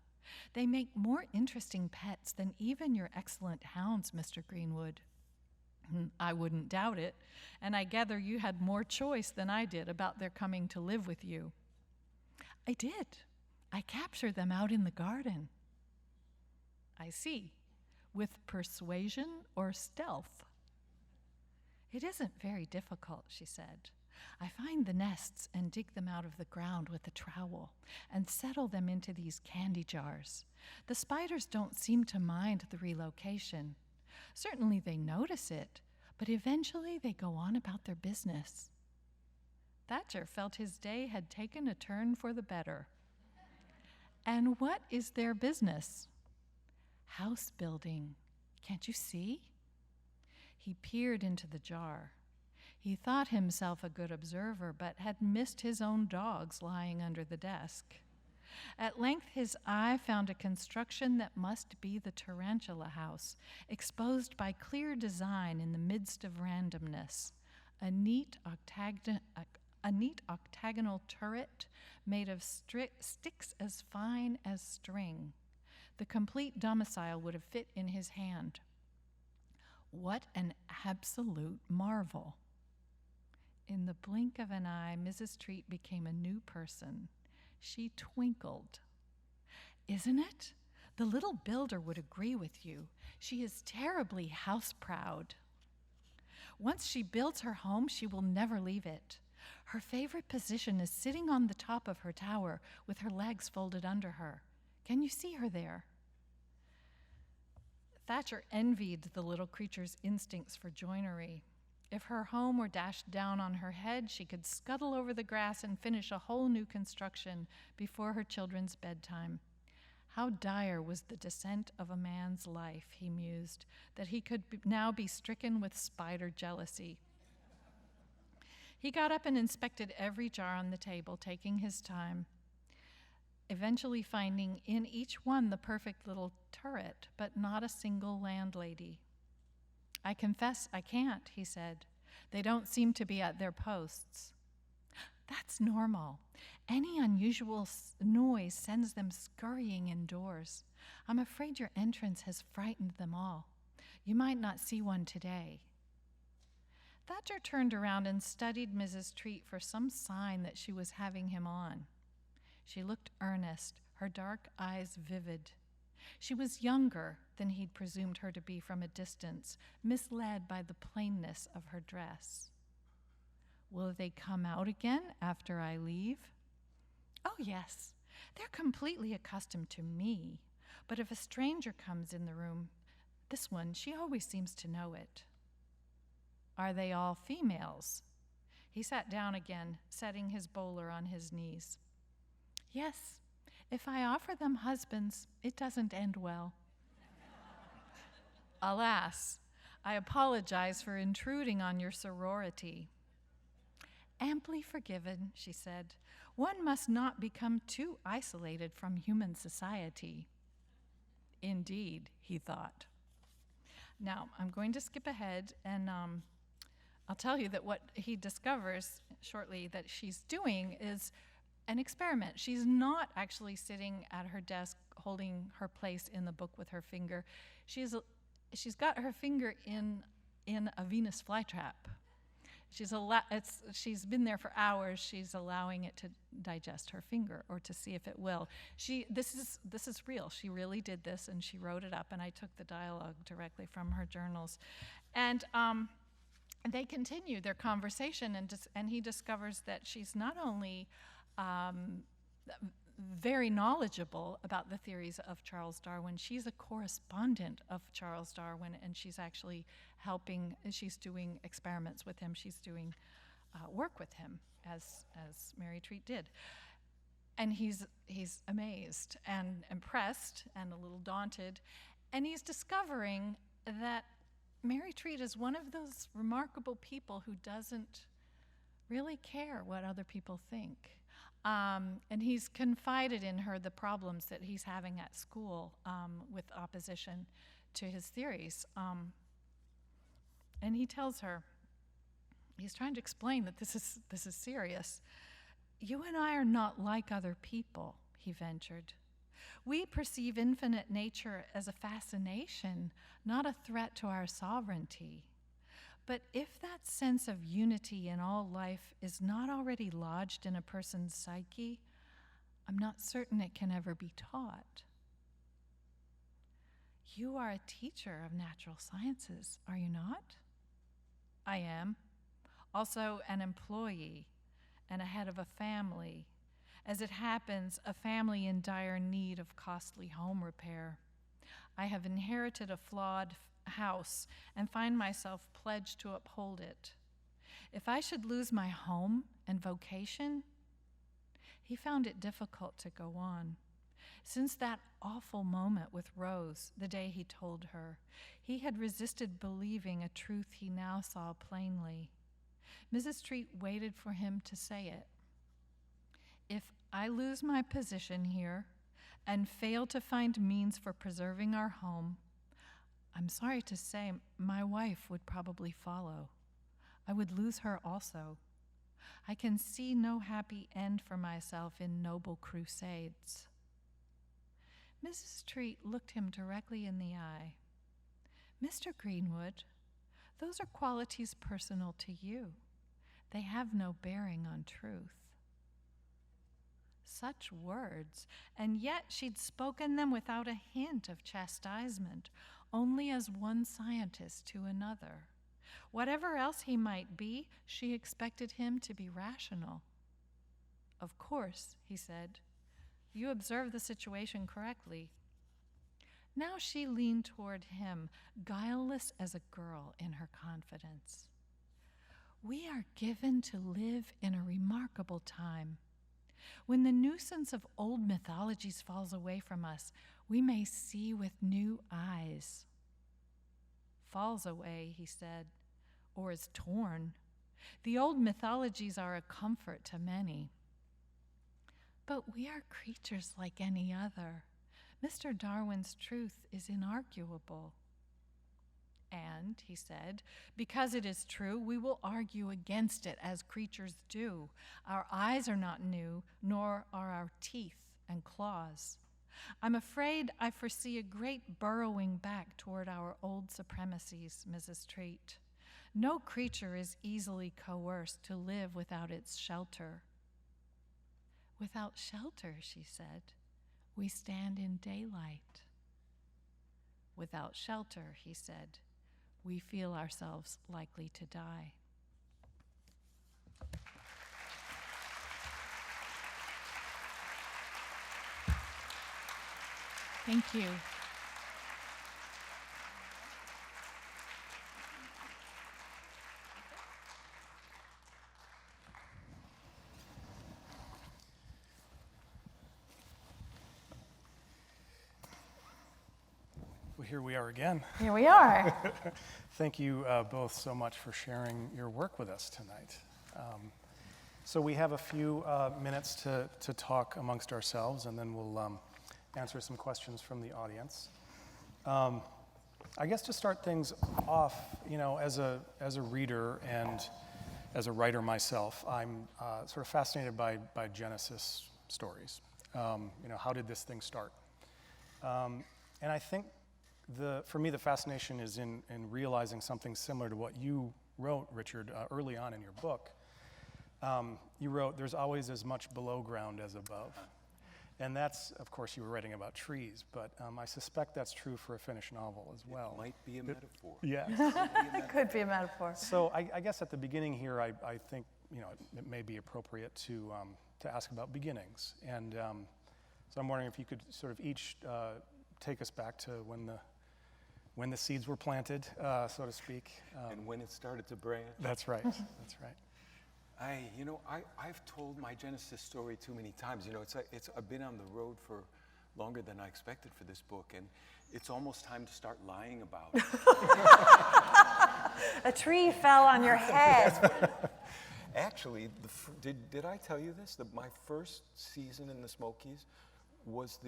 They make more interesting pets than even your excellent hounds, Mr. Greenwood. I wouldn't doubt it, and I gather you had more choice than I did about their coming to live with you. I did. I captured them out in the garden. I see. With persuasion or stealth? It isn't very difficult, she said. I find the nests and dig them out of the ground with a trowel and settle them into these candy jars. The spiders don't seem to mind the relocation. Certainly they notice it, but eventually they go on about their business. Thatcher felt his day had taken a turn for the better. And what is their business? House building. Can't you see? He peered into the jar. He thought himself a good observer, but had missed his own dogs lying under the desk. At length his eye found a construction that must be the tarantula house, exposed by clear design in the midst of randomness. A neat octagonal turret made of sticks as fine as string. The complete domicile would have fit in his hand. What an absolute marvel. In the blink of an eye, Mrs. Treat became a new person. She twinkled. Isn't it? The little builder would agree with you. She is terribly house-proud. Once she builds her home, she will never leave it. Her favorite position is sitting on the top of her tower with her legs folded under her. Can you see her there? Thatcher envied the little creature's instincts for joinery. If her home were dashed down on her head, she could scuttle over the grass and finish a whole new construction before her children's bedtime. How dire was the descent of a man's life, he mused, that he could now be stricken with spider jealousy. He got up and inspected every jar on the table, taking his time, eventually finding in each one the perfect little turret, but not a single landlady. I confess I can't, he said. They don't seem to be at their posts. That's normal. Any unusual noise sends them scurrying indoors. I'm afraid your entrance has frightened them all. You might not see one today. Thatcher turned around and studied Mrs. Treat for some sign that she was having him on. She looked earnest, her dark eyes vivid. She was younger than he'd presumed her to be from a distance, misled by the plainness of her dress. Will they come out again after I leave? Oh, yes. They're completely accustomed to me. But if a stranger comes in the room, this one, she always seems to know it. Are they all females? He sat down again, setting his bowler on his knees. Yes. If I offer them husbands, it doesn't end well. Alas, I apologize for intruding on your sorority. Amply forgiven, she said. One must not become too isolated from human society. Indeed, he thought. Now, I'm going to skip ahead, and I'll tell you that what he discovers shortly that she's doing is an experiment. She's not actually sitting at her desk holding her place in the book with her finger. She's got her finger in a Venus flytrap. She's been there for hours. She's allowing it to digest her finger, or to see if it will. This is real. She really did this, and she wrote it up, and I took the dialogue directly from her journals. And they continue their conversation, and he discovers that she's not only very knowledgeable about the theories of Charles Darwin, she's a correspondent of Charles Darwin, and she's actually she's doing experiments with him, she's doing work with him, as Mary Treat did. And he's amazed and impressed and a little daunted, and he's discovering that Mary Treat is one of those remarkable people who doesn't really care what other people think. And he's confided in her the problems that he's having at school with opposition to his theories. And he tells her, he's trying to explain that this is serious. "You and I are not like other people," he ventured. "We perceive infinite nature as a fascination, not a threat to our sovereignty. But if that sense of unity in all life is not already lodged in a person's psyche, I'm not certain it can ever be taught." "You are a teacher of natural sciences, are you not?" "I am. Also an employee and a head of a family. As it happens, a family in dire need of costly home repair. I have inherited a flawed house and find myself pledged to uphold it. If I should lose my home and vocation..." He found it difficult to go on. Since that awful moment with Rose, the day he told her, he had resisted believing a truth he now saw plainly. Mrs. Treat waited for him to say it. "If I lose my position here and fail to find means for preserving our home, I'm sorry to say my wife would probably follow. I would lose her also. I can see no happy end for myself in noble crusades." Mrs. Treat looked him directly in the eye. "Mr. Greenwood, those are qualities personal to you. They have no bearing on truth." Such words, and yet she'd spoken them without a hint of chastisement, only as one scientist to another. Whatever else he might be, she expected him to be rational. "Of course," he said, "you observe the situation correctly." Now she leaned toward him, guileless as a girl in her confidence. "We are given to live in a remarkable time. When the nuisance of old mythologies falls away from us, we may see with new eyes." "Falls away," he said, "or is torn. The old mythologies are a comfort to many." "But we are creatures like any other. Mr. Darwin's truth is inarguable." "And," he said, "because it is true, we will argue against it as creatures do. Our eyes are not new, nor are our teeth and claws. I'm afraid I foresee a great burrowing back toward our old supremacies, Mrs. Treat. No creature is easily coerced to live without its shelter." "Without shelter," she said, "we stand in daylight." "Without shelter," he said, "we feel ourselves likely to die." Thank you. Well, here we are again. Here we are. Thank you both so much for sharing your work with us tonight. So we have a few minutes to talk amongst ourselves, and then we'll answer some questions from the audience. I guess to start things off, as a reader and as a writer myself, I'm sort of fascinated by Genesis stories. How did this thing start? And I think for me the fascination is in realizing something similar to what you wrote, Richard, early on in your book. You wrote, "There's always as much below ground as above." And that's, of course, you were writing about trees, but I suspect that's true for a finished novel as well. It might be a metaphor. Yeah. It could be a metaphor. So I guess at the beginning here, I think it may be appropriate to ask about beginnings, and so I'm wondering if you could sort of each take us back to when the seeds were planted, so to speak. And when it started to branch. That's right. That's right. I've told my Genesis story too many times. I've been on the road for longer than I expected for this book, and it's almost time to start lying about it. A tree fell on your head. Actually, did I tell you this? That my first season in the Smokies was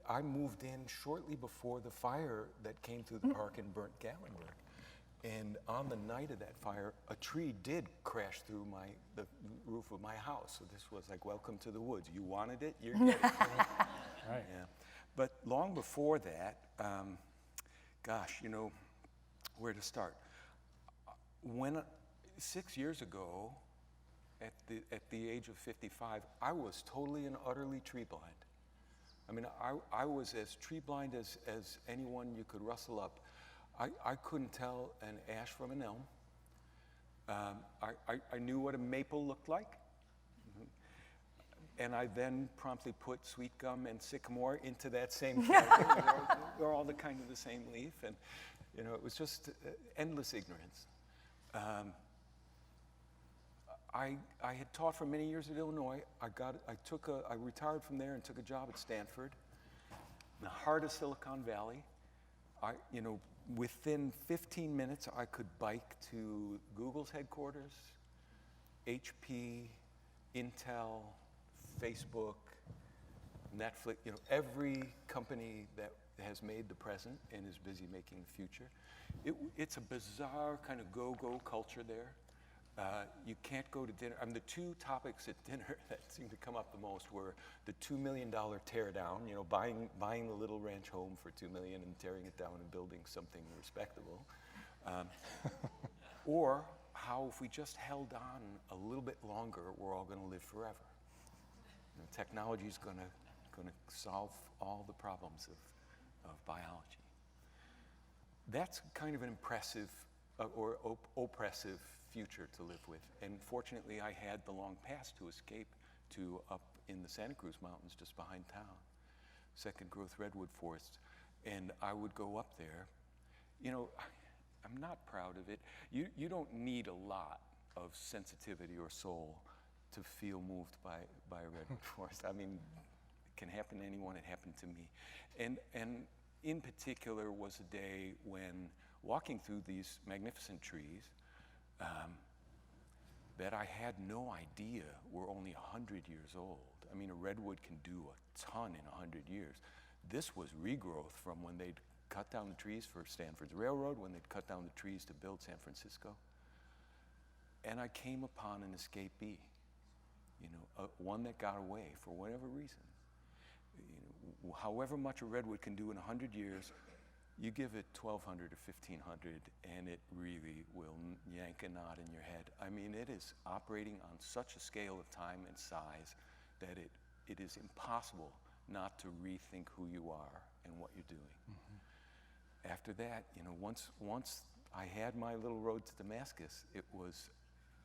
I moved in shortly before the fire that came through the park and burnt Gatlinburg. And on the night of that fire, a tree did crash through the roof of my house. So this was like, welcome to the woods. You wanted it, you're getting it. Right. Yeah. But long before that, where to start? 6 years ago, at the age of 55, I was totally and utterly tree blind. I mean, I was as tree blind as anyone you could rustle up. I couldn't tell an ash from an elm. I knew what a maple looked like. And I then promptly put sweet gum and sycamore into that same category. They're all the kind of the same leaf. And, it was just endless ignorance. I had taught for many years at Illinois. I retired from there and took a job at Stanford, in the heart of Silicon Valley. Within 15 minutes, I could bike to Google's headquarters, HP, Intel, Facebook, Netflix, every company that has made the present and is busy making the future. It's a bizarre kind of go-go culture there. You can't go to dinner. The two topics at dinner that seemed to come up the most were the $2 million teardown, buying the little ranch home for $2 million and tearing it down and building something respectable, or how if we just held on a little bit longer, we're all going to live forever. Technology is going to solve all the problems of biology. That's kind of an impressive or oppressive future to live with. And fortunately, I had the long pass to escape to up in the Santa Cruz Mountains just behind town, second growth redwood forests. And I would go up there. I'm not proud of it. You don't need a lot of sensitivity or soul to feel moved by a redwood forest. I mean, it can happen to anyone. It happened to me. And in particular was a day when walking through these magnificent trees that I had no idea were only 100 years old. I mean, a redwood can do a ton in 100 years. This was regrowth from when they'd cut down the trees for Stanford's railroad, when they'd cut down the trees to build San Francisco. And I came upon an escapee, one that got away for whatever reason. However much a redwood can do in 100 years, you give it 1,200 or 1,500, and it really will yank a knot in your head. I mean, it is operating on such a scale of time and size that it is impossible not to rethink who you are and what you're doing. Mm-hmm. After that, once I had my little road to Damascus, it was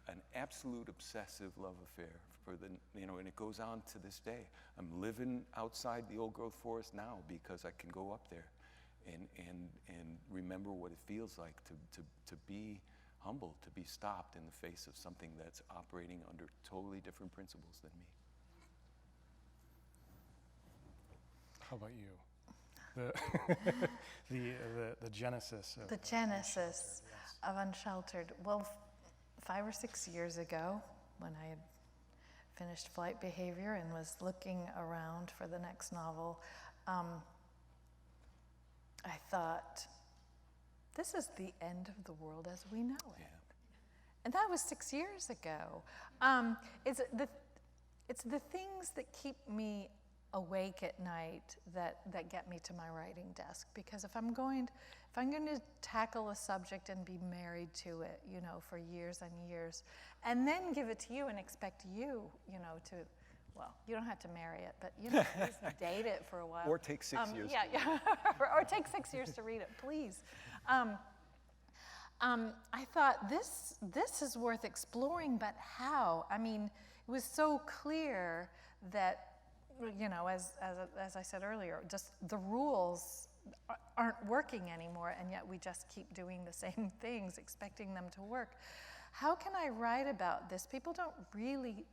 an absolute obsessive love affair and it goes on to this day. I'm living outside the old growth forest now because I can go up there and remember what it feels like to be humbled, to be stopped in the face of something that's operating under totally different principles than me. How about you? The genesis of The genesis of Unsheltered. Well, 5 or 6 years ago, when I had finished Flight Behavior and was looking around for the next novel, I thought, this is the end of the world as we know it. Yeah. And that was 6 years ago. It's the things that keep me awake at night that get me to my writing desk. Because if I'm going to tackle a subject and be married to it, you know, for years and years, and then give it to you and expect you, you know, to, well, you don't have to marry it, but, you know, at least date it for a while. Or take 6 years. Yeah, yeah. Or take 6 years to read it, please. I thought this is worth exploring, but how? I mean, it was so clear that, you know, as I said earlier, just the rules aren't working anymore, and yet we just keep doing the same things, expecting them to work. How can I write about this? People don't really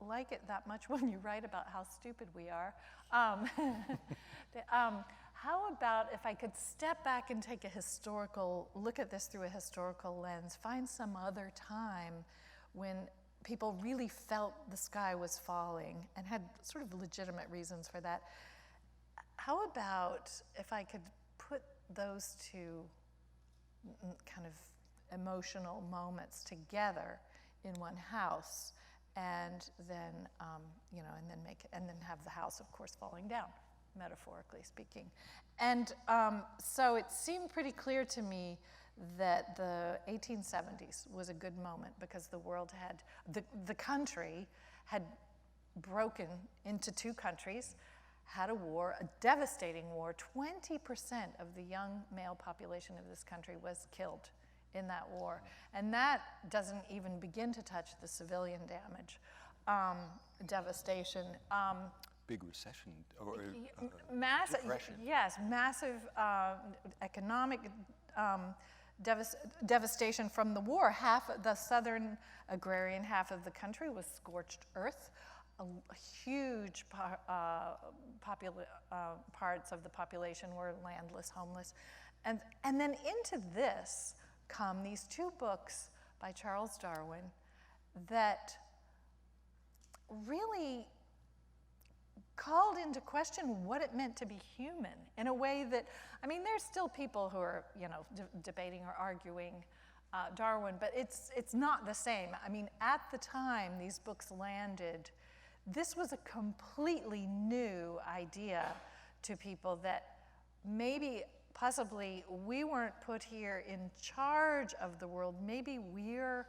like it that much when you write about how stupid we are. How about if I could step back and take look at this through a historical lens, find some other time when people really felt the sky was falling and had sort of legitimate reasons for that. How about if I could put those two kind of emotional moments together in one house, and then you know, and then have the house, of course, falling down, metaphorically speaking. And so it seemed pretty clear to me that the 1870s was a good moment, because the world had, the country had broken into two countries, had a war, a devastating war. 20% of the young male population of this country was killed in that war. And that doesn't even begin to touch the civilian damage, devastation. Big recession or Massive, depression. yes, massive economic devastation from the war. Half of the southern agrarian half of the country was scorched earth. A huge parts of the population were landless, homeless. And then into this come these two books by Charles Darwin that really called into question what it meant to be human in a way that, I mean, there's still people who are, you know, debating or arguing Darwin, but it's not the same. I mean, at the time these books landed, this was a completely new idea to people, that maybe, possibly, we weren't put here in charge of the world. Maybe we're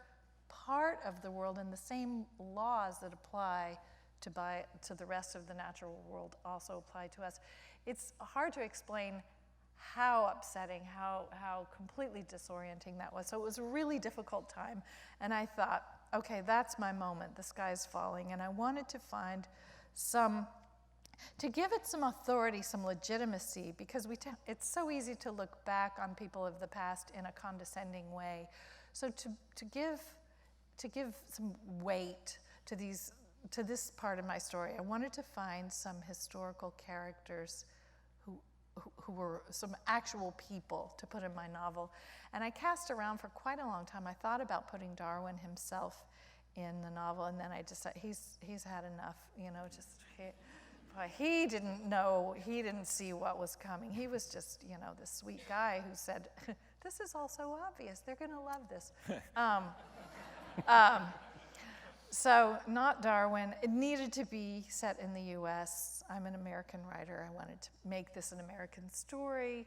part of the world, and the same laws that apply to the rest of the natural world also apply to us. It's hard to explain how upsetting, how completely disorienting that was. So it was a really difficult time, and I thought, okay, that's my moment. The sky's falling, and I wanted to find to give it some authority, some legitimacy, because it's so easy to look back on people of the past in a condescending way. So to give some weight to this part of my story, I wanted to find some historical characters who were some actual people to put in my novel. And I cast around for quite a long time. I thought about putting Darwin himself in the novel, and then I decided he's had enough, you know, he didn't know, he didn't see what was coming. He was just, you know, this sweet guy who said, this is all so obvious, they're gonna love this. So not Darwin. It needed to be set in the US. I'm an American writer. I wanted to make this an American story.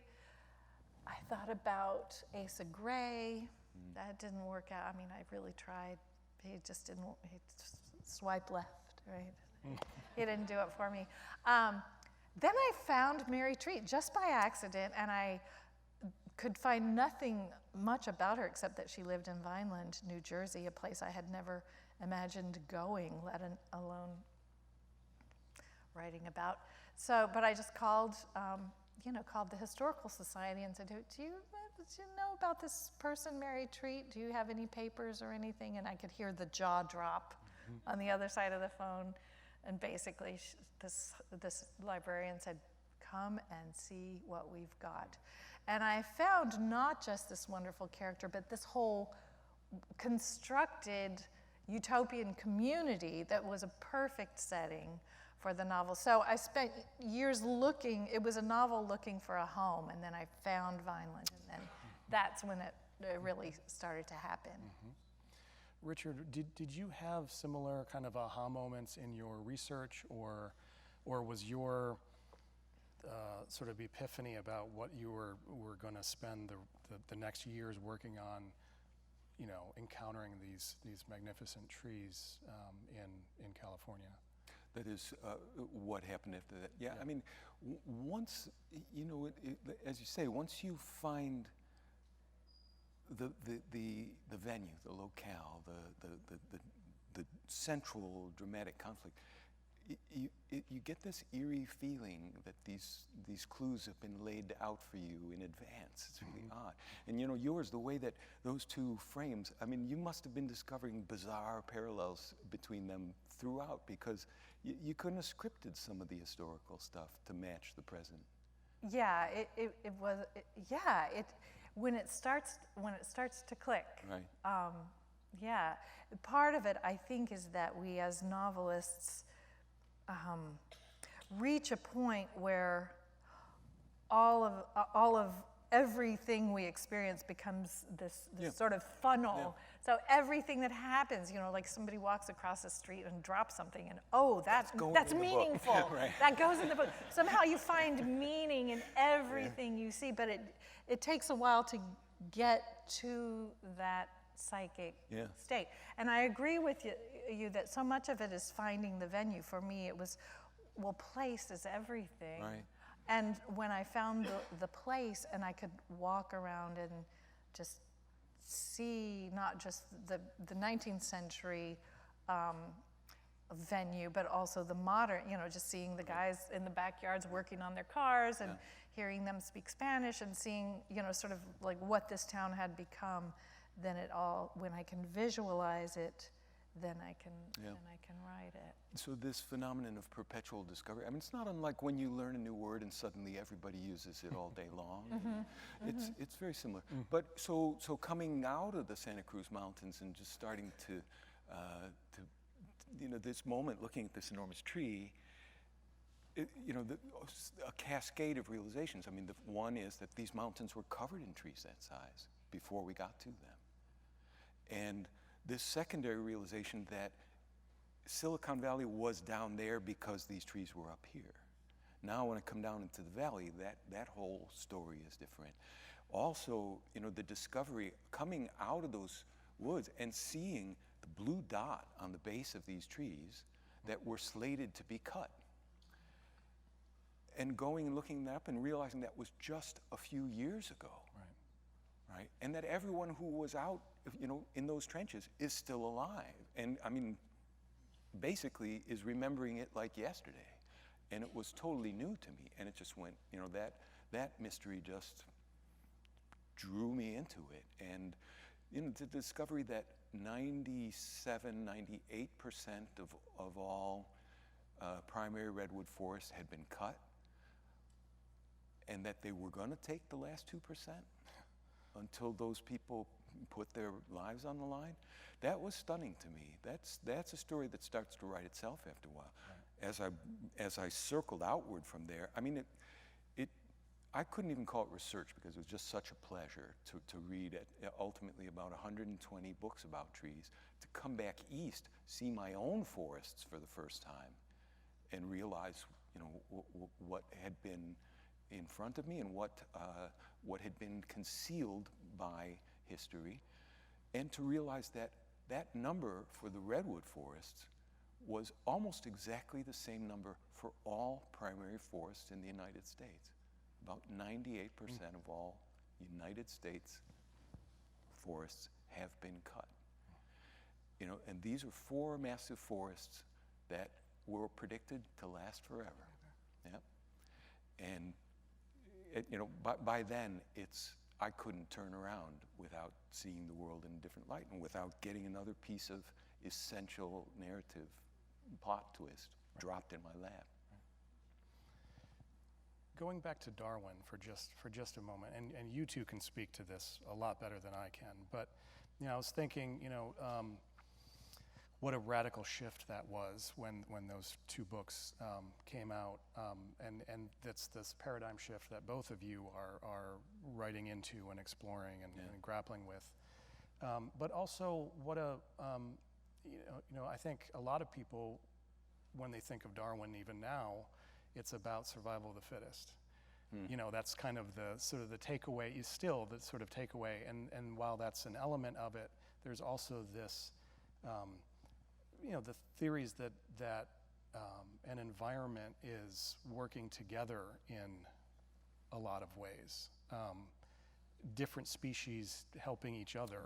I thought about Asa Gray. That didn't work out. I mean, I really tried. He just swiped left, right? He didn't do it for me. Then I found Mary Treat just by accident, and I could find nothing much about her except that she lived in Vineland, New Jersey, a place I had never imagined going, let alone writing about. So, but I just called the Historical Society and said, do you know about this person, Mary Treat? Do you have any papers or anything? And I could hear the jaw drop on the other side of the phone. And basically, this librarian said, come and see what we've got. And I found not just this wonderful character, but this whole constructed utopian community that was a perfect setting for the novel. So I spent years looking. It was a novel looking for a home, and then I found Vineland, and then that's when it really started to happen. Richard, did you have similar kind of aha moments in your research, or was your sort of epiphany about what you were going to spend the next years working on, encountering these magnificent trees in California? That is what happened after that. Yeah, I mean, once, as you say, once you find the venue, the locale, the central dramatic conflict, you get this eerie feeling that these clues have been laid out for you in advance. It's really odd. And yours, the way that those two frames, I mean, you must have been discovering bizarre parallels between them throughout, because you couldn't have scripted some of the historical stuff to match the present. Yeah, it was. When it starts to click. Right. Yeah, part of it, I think, is that we as novelists reach a point where all of everything we experience becomes this sort of funnel. Yeah. So everything that happens, like somebody walks across the street and drops something, and that's meaningful. Right. That goes in the book. Somehow you find meaning in everything you see, but it takes a while to get to that psychic state. And I agree with you that so much of it is finding the venue. For me, it was, place is everything. Right. And when I found the place, and I could walk around and just see not just the 19th century venue, but also the modern, just seeing the guys in the backyards working on their cars and hearing them speak Spanish, and seeing, sort of like what this town had become, then when I can visualize it, then I can write it. So this phenomenon of perpetual discovery, I mean, it's not unlike when you learn a new word and suddenly everybody uses it all day long. It's very similar. But so coming out of the Santa Cruz Mountains and just starting to this moment, looking at this enormous tree, a cascade of realizations. I mean, the one is that these mountains were covered in trees that size before we got to them. And this secondary realization that Silicon Valley was down there because these trees were up here. Now when I come down into the valley, that whole story is different. Also, the discovery coming out of those woods and seeing the blue dot on the base of these trees that were slated to be cut. And going and looking that up and realizing that was just a few years ago. Right? And that everyone who was out, in those trenches is still alive. And I mean, basically is remembering it like yesterday. And it was totally new to me. And it just went, that mystery just drew me into it. And, the discovery that 97, 98% of all primary redwood forests had been cut, and that they were going to take the last 2% until those people put their lives on the line, that was stunning to me. That's a story that starts to write itself after a while. Right. As I circled outward from there, I mean, I couldn't even call it research, because it was just such a pleasure to read ultimately about 120 books about trees, to come back east, see my own forests for the first time, and realize what had been in front of me and what had been concealed by history, and to realize that number for the redwood forests was almost exactly the same number for all primary forests in the United States. About 98% of all United States forests have been cut. And these are 4 massive forests that were predicted to last forever. Yeah. And by then, I couldn't turn around without seeing the world in a different light and without getting another piece of essential narrative plot twist dropped in my lap. Going back to Darwin for just a moment, and you two can speak to this a lot better than I can, but I was thinking, what a radical shift that was when those two books came out, and that's this paradigm shift that both of you are writing into and exploring and grappling with. But also, what a I think a lot of people, when they think of Darwin, even now, it's about survival of the fittest. That's kind of the sort of the takeaway. Is still the sort of takeaway, and while that's an element of it, there's also this. The theories that an environment is working together in a lot of ways, different species helping each other,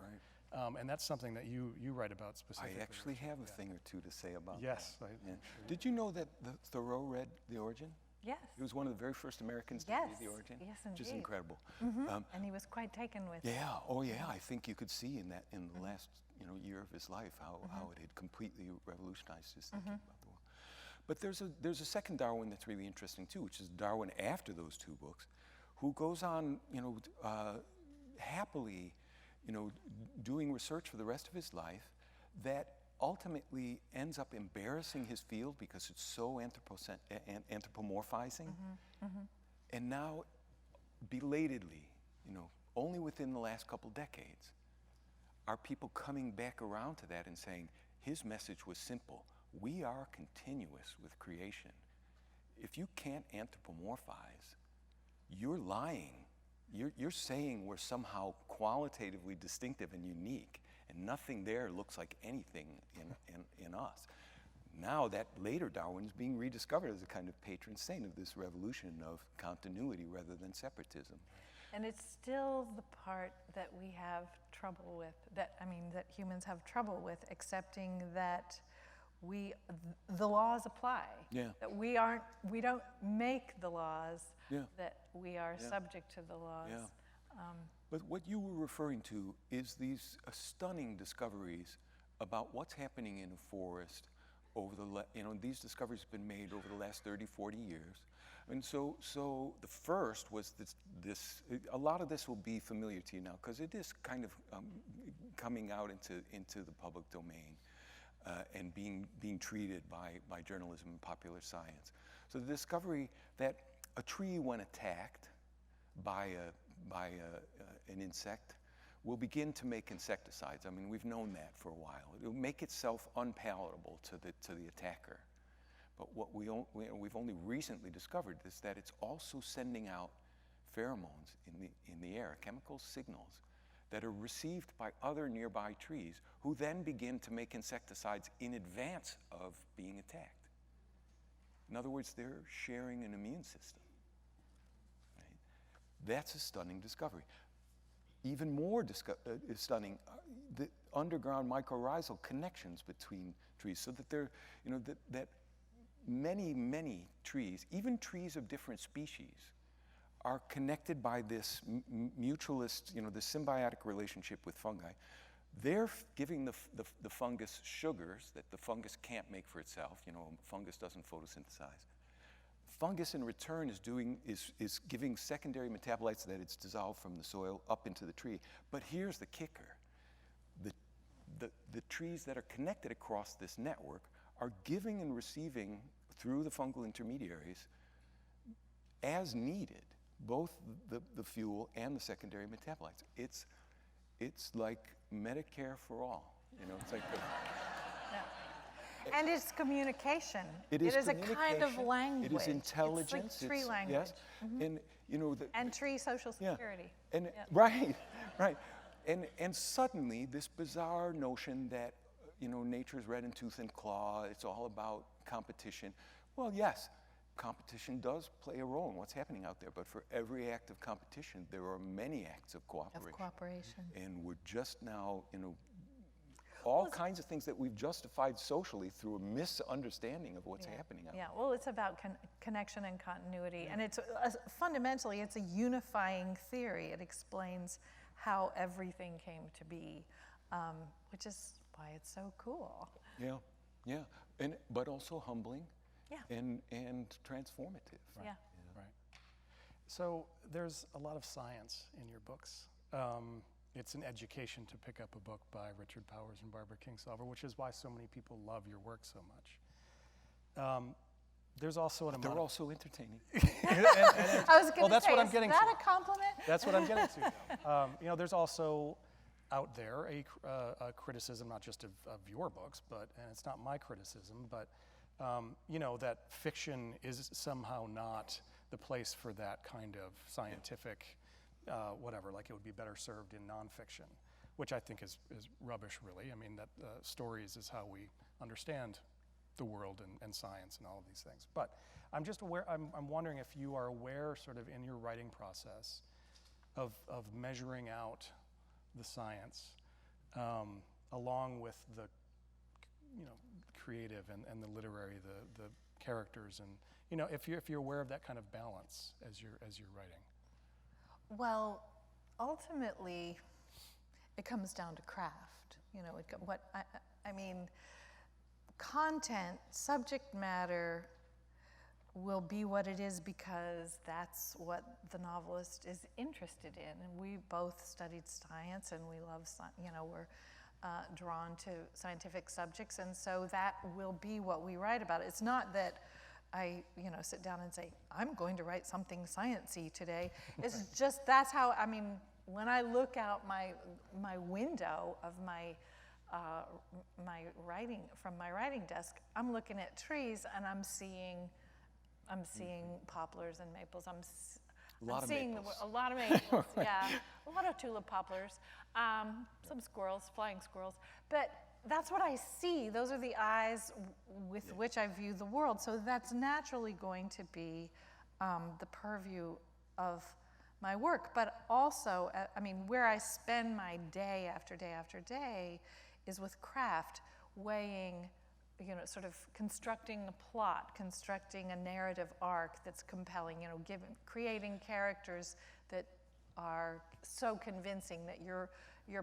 and that's something that you write about specifically. I actually have a thing or two to say about yes, that. Did you know that Thoreau read The Origin? Yes. He was one of the very first Americans to Yes. read The Origin. Yes, indeed. Which is incredible. And he was quite taken with it. Yeah. Oh, yeah. I think you could see in the last year of his life how it had completely revolutionized his thinking about the world. But there's a second Darwin that's really interesting too, which is Darwin after those two books, who goes on happily doing research for the rest of his life that ultimately ends up embarrassing his field because it's so anthropomorphizing. And now, belatedly, only within the last couple decades, are people coming back around to that and saying, his message was simple. We are continuous with creation. If you can't anthropomorphize, you're lying. You're saying we're somehow qualitatively distinctive and unique, and nothing there looks like anything in us. Now that later Darwin's being rediscovered as a kind of patron saint of this revolution of continuity rather than separatism. And it's still the part that we have trouble with, that humans have trouble with accepting that the laws apply. Yeah. That we don't make the laws, that we are subject to the laws. Yeah. But what you were referring to is these stunning discoveries about what's happening in a forest over these discoveries have been made over the last 30, 40 years. And so the first was this a lot of this will be familiar to you now because it is kind of coming out into the public domain and being treated by journalism and popular science. So the discovery that a tree, when attacked by an insect, will begin to make insecticides. I mean, we've known that for a while. It will make itself unpalatable to the attacker. But what we've only recently discovered is that it's also sending out pheromones in the air, chemical signals that are received by other nearby trees, who then begin to make insecticides in advance of being attacked. In other words, they're sharing an immune system. Right? That's a stunning discovery. Even more stunning, the underground mycorrhizal connections between trees, so that there, that many trees, even trees of different species, are connected by this mutualist, this symbiotic relationship with fungi. They're giving the fungus sugars that the fungus can't make for itself. Fungus doesn't photosynthesize. Fungus in return is giving secondary metabolites that it's dissolved from the soil up into the tree. But here's the kicker. The trees that are connected across this network are giving and receiving through the fungal intermediaries as needed, both the fuel and the secondary metabolites. It's like Medicare for all. It's like And it's communication. It is a kind of language. It is intelligence. It's like tree language. Yes. And tree social security. And right. And suddenly this bizarre notion that nature's red in tooth and claw, it's all about competition. Well, yes, competition does play a role in what's happening out there, but for every act of competition, there are many acts of cooperation. And we're just now, all kinds of things that we've justified socially through a misunderstanding of what's happening out there. Yeah, well, it's about connection and continuity, and it's fundamentally, it's a unifying theory. It explains how everything came to be, which is why it's so cool. Yeah, but also humbling. Yeah. And transformative. Yeah. Right. So there's a lot of science in your books. it's an education to pick up a book by Richard Powers and Barbara Kingsolver, which is why so many people love your work so much. There's also an They're amount also entertaining. I was going to that's say, what I'm is getting that to. a compliment? That's what I'm getting to. You know, there's also out there a criticism, not just of your books, but, and it's not my criticism, but you know, that fiction is somehow not the place for that kind of scientific, whatever, like it would be better served in nonfiction, which I think is rubbish, really. I mean, that stories is how we understand the world and science and all of these things. But I'm just aware, I'm wondering if you are aware, sort of in your writing process, of measuring out the science along with the, you know, creative and the literary, the characters, and, you know, if you're aware of that kind of balance as you're writing. Well, ultimately, it comes down to craft. You know, I mean, content, subject matter will be what it is because that's what the novelist is interested in. And we both studied science, and we love, you know, we're drawn to scientific subjects, and so that will be what we write about. It's not that I, you know, sit down and say, I'm going to write something sciencey today. It's just, that's how, I mean, when I look out my window of my writing, from my writing desk, I'm looking at trees and I'm seeing poplars and maples. I'm seeing maples. a lot of maples, yeah, a lot of tulip poplars, some squirrels, flying squirrels. But that's what I see. Those are the eyes with which I view the world. So that's naturally going to be the purview of my work. But also, I mean, where I spend my day after day after day is with craft, weighing, you know, sort of constructing a plot, constructing a narrative arc that's compelling, you know, creating characters that are so convincing that you're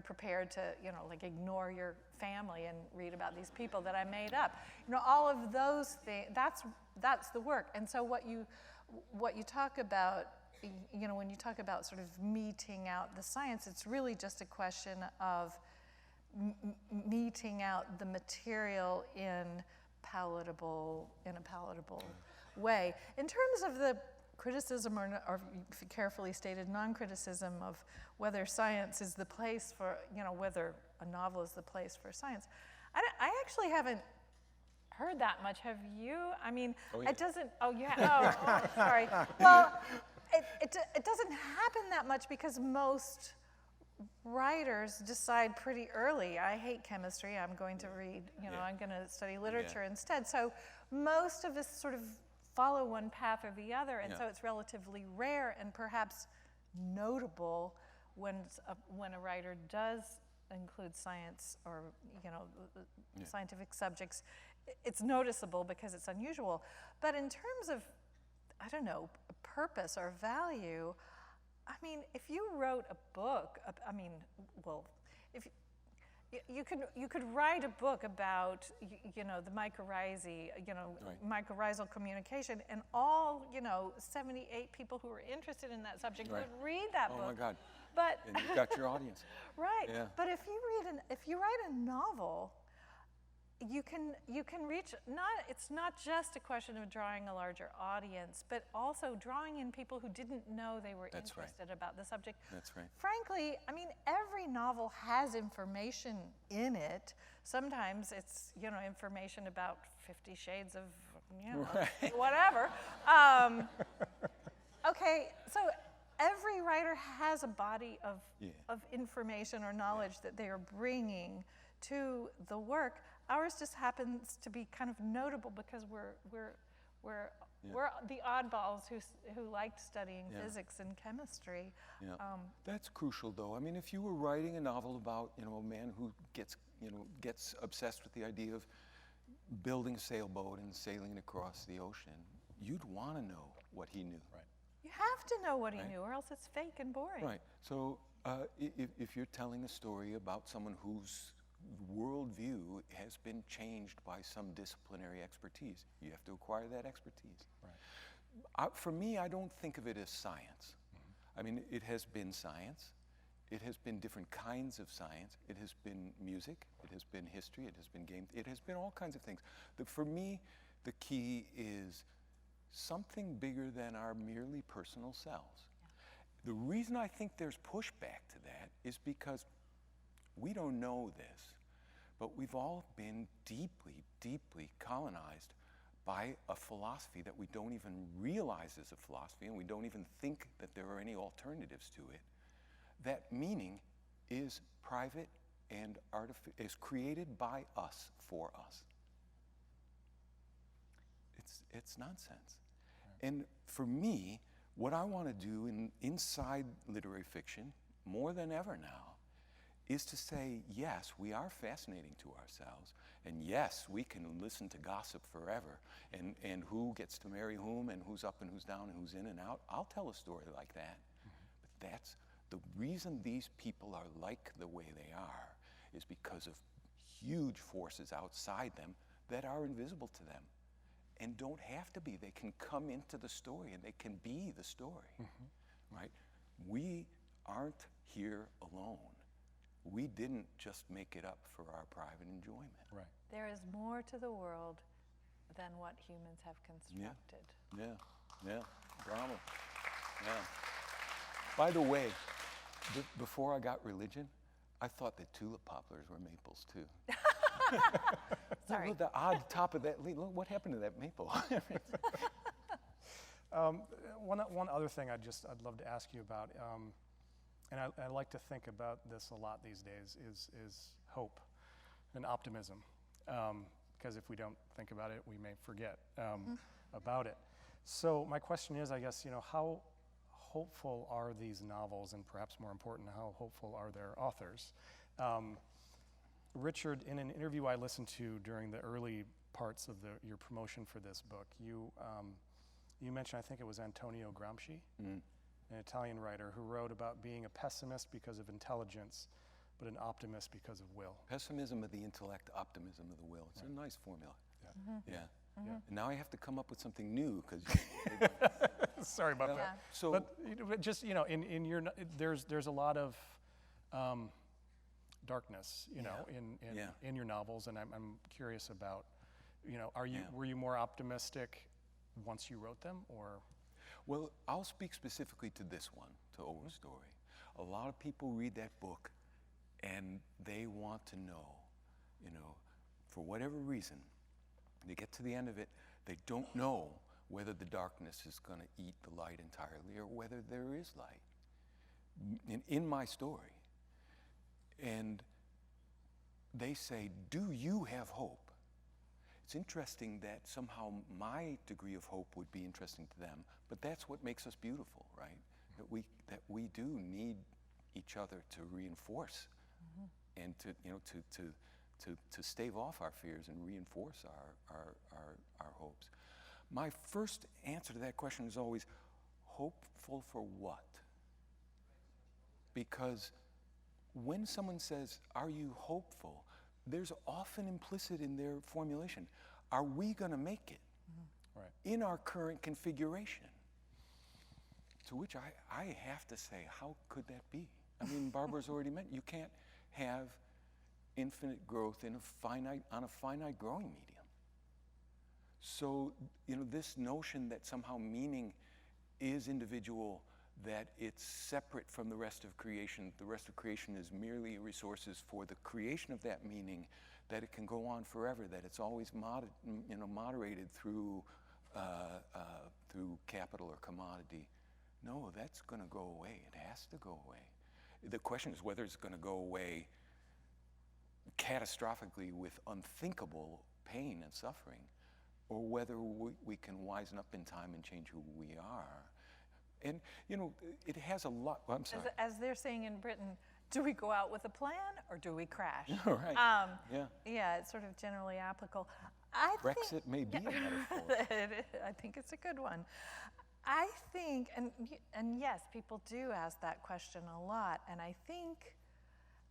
prepared to, you know, like ignore your family and read about these people that I made up. You know, all of those things, that's the work. And so what you talk about, you know, when you talk about sort of meting out the science, it's really just a question of meting out the material in a palatable way. In terms of the criticism or carefully stated non-criticism of whether science is the place for, you know, whether a novel is the place for science, I actually haven't heard that much. Have you? I mean, it doesn't, sorry. Well, it doesn't happen that much because most writers decide pretty early, I hate chemistry, I'm going to read, you know, I'm going to study literature instead. So most of us sort of follow one path or the other, and so it's relatively rare and perhaps notable when a writer does include science or, you know, scientific subjects. It's noticeable because it's unusual. But in terms of, I don't know, purpose or value, I mean, if you wrote a book, I mean, well, if you could write a book about, you know, the mycorrhizae, you know, mycorrhizal communication, and all, you know, 78 people who are interested in that subject would read that book. Oh my God! But and you've got your audience. Right. Yeah. But if you write a novel, you can reach, it's not just a question of drawing a larger audience, but also drawing in people who didn't know they were interested about the subject. That's right. Frankly, I mean, every novel has information in it. Sometimes it's, you know, information about 50 Shades of, you know, whatever. Okay, so every writer has a body of information or knowledge that they are bringing to the work. Ours just happens to be kind of notable because we're the oddballs who liked studying physics and chemistry. Yeah. That's crucial, though. I mean, if you were writing a novel about, you know, a man who gets obsessed with the idea of building a sailboat and sailing across the ocean, you'd want to know what he knew. Right. You have to know what he knew, or else it's fake and boring. Right. So if you're telling a story about someone whose worldview has been changed by some disciplinary expertise, you have to acquire that expertise. Right. For me, I don't think of it as science. I mean, it has been science. It has been different kinds of science. It has been music. It has been history. It has been games. It has been all kinds of things. For me, the key is something bigger than our merely personal selves. The reason I think there's pushback to that is because we don't know this, but we've all been deeply, deeply colonized by a philosophy that we don't even realize is a philosophy, and we don't even think that there are any alternatives to it. That meaning is private and is created by us for us. It's nonsense. And for me, what I want to do inside literary fiction, more than ever now, is to say, yes, we are fascinating to ourselves, and yes, we can listen to gossip forever, and who gets to marry whom, and who's up and who's down, and who's in and out. I'll tell a story like that. But that's the reason these people are like the way they are, is because of huge forces outside them that are invisible to them and don't have to be. They can come into the story and they can be the story, right? We aren't here alone. We didn't just make it up for our private enjoyment. Right. There is more to the world than what humans have constructed. Yeah, bravo. Yeah. By the way, before I got religion, I thought that tulip poplars were maples too. Sorry. Look, the odd top of that leaf. Look, what happened to that maple? One other thing I'd love to ask you about, and I like to think about this a lot these days, is hope and optimism. Because if we don't think about it, we may forget about it. So my question is, I guess, how hopeful are these novels, and perhaps more important, how hopeful are their authors? Richard, in an interview I listened to during the early parts of your promotion for this book, you mentioned, I think it was Antonio Gramsci, an Italian writer who wrote about being a pessimist because of intelligence, but an optimist because of will. Pessimism of the intellect, optimism of the will. It's a nice formula. Yeah. Yeah. And now I have to come up with something new because. Sorry about that. So, but just in your there's a lot of darkness, in your novels, and I'm curious about, were you more optimistic once you wrote them, or? Well, I'll speak specifically to this one, to Overstory. A lot of people read that book, and they want to know, for whatever reason, they get to the end of it, they don't know whether the darkness is going to eat the light entirely or whether there is light in my story. And they say, do you have hope? It's interesting that somehow my degree of hope would be interesting to them, but that's what makes us beautiful, right? That we do need each other to reinforce and to stave off our fears and reinforce our hopes. My first answer to that question is always, hopeful for what? Because when someone says, are you hopeful? There's often implicit in their formulation, are we going to make it in our current configuration? To which I have to say, how could that be? I mean, Barbara's already meant you can't have infinite growth on a finite growing medium. So, this notion that somehow meaning is individual, that it's separate from the rest of creation is merely resources for the creation of that meaning, that it can go on forever, that it's always moderated through capital or commodity. No, that's going to go away. It has to go away. The question is whether it's going to go away catastrophically with unthinkable pain and suffering, or whether we can wisen up in time and change who we are. And, it has a lot. Well, I'm sorry. As they're saying in Britain, do we go out with a plan or do we crash? Right. Yeah, it's sort of generally applicable. Brexit may be a metaphor. I think it's a good one. I think, and yes, people do ask that question a lot, and I think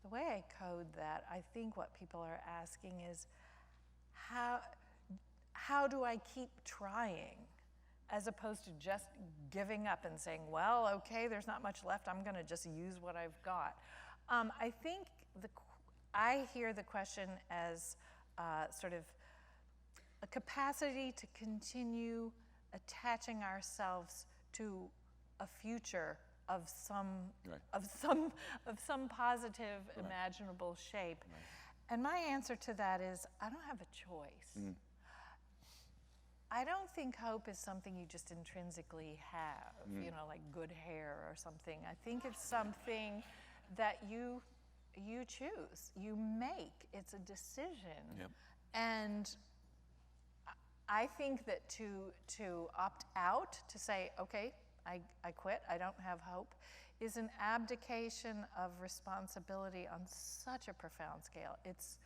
the way I code that, I think what people are asking is, how do I keep trying as opposed to just giving up and saying, well, okay, there's not much left, I'm going to just use what I've got. I think I hear the question as sort of a capacity to continue attaching ourselves to a future of some positive, imaginable shape. And my answer to that is, I don't have a choice. I don't think hope is something you just intrinsically have, you know, like good hair or something. I think it's something that you choose, you make. It's a decision. Yep. And I think that to opt out, to say, okay, I quit, I don't have hope, is an abdication of responsibility on such a profound scale. It's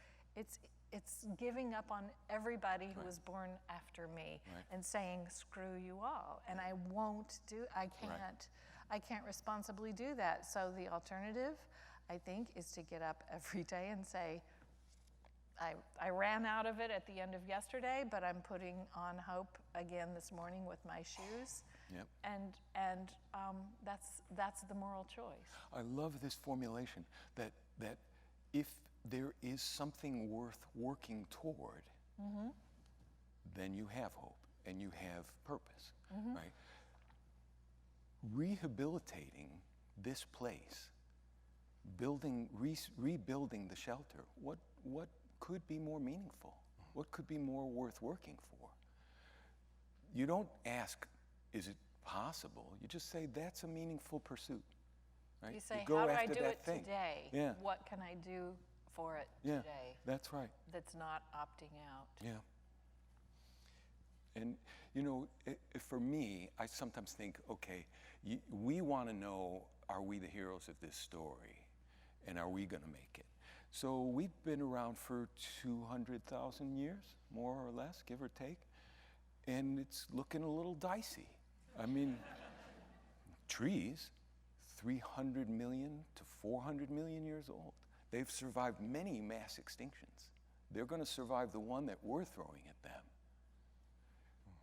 giving up on everybody who was born after me and saying, screw you all. And I won't do, I can't responsibly do that. So the alternative, I think, is to get up every day and say, I ran out of it at the end of yesterday, but I'm putting on hope again this morning with my shoes. Yep. And that's the moral choice. I love this formulation that if there is something worth working toward, then you have hope and you have purpose, right? Rehabilitating this place, rebuilding the shelter, what could be more meaningful? What could be more worth working for? You don't ask, is it possible? You just say, that's a meaningful pursuit, right? You say, go how do I after do that it thing. today? Yeah. What can I do for it Yeah, today that's right. that's not opting out? Yeah. And, you know, for me, I sometimes think, okay, we want to know, are we the heroes of this story? And are we going to make it? So we've been around for 200,000 years, more or less, give or take. And it's looking a little dicey. I mean, trees, 300 million to 400 million years old. They've survived many mass extinctions. They're going to survive the one that we're throwing at them.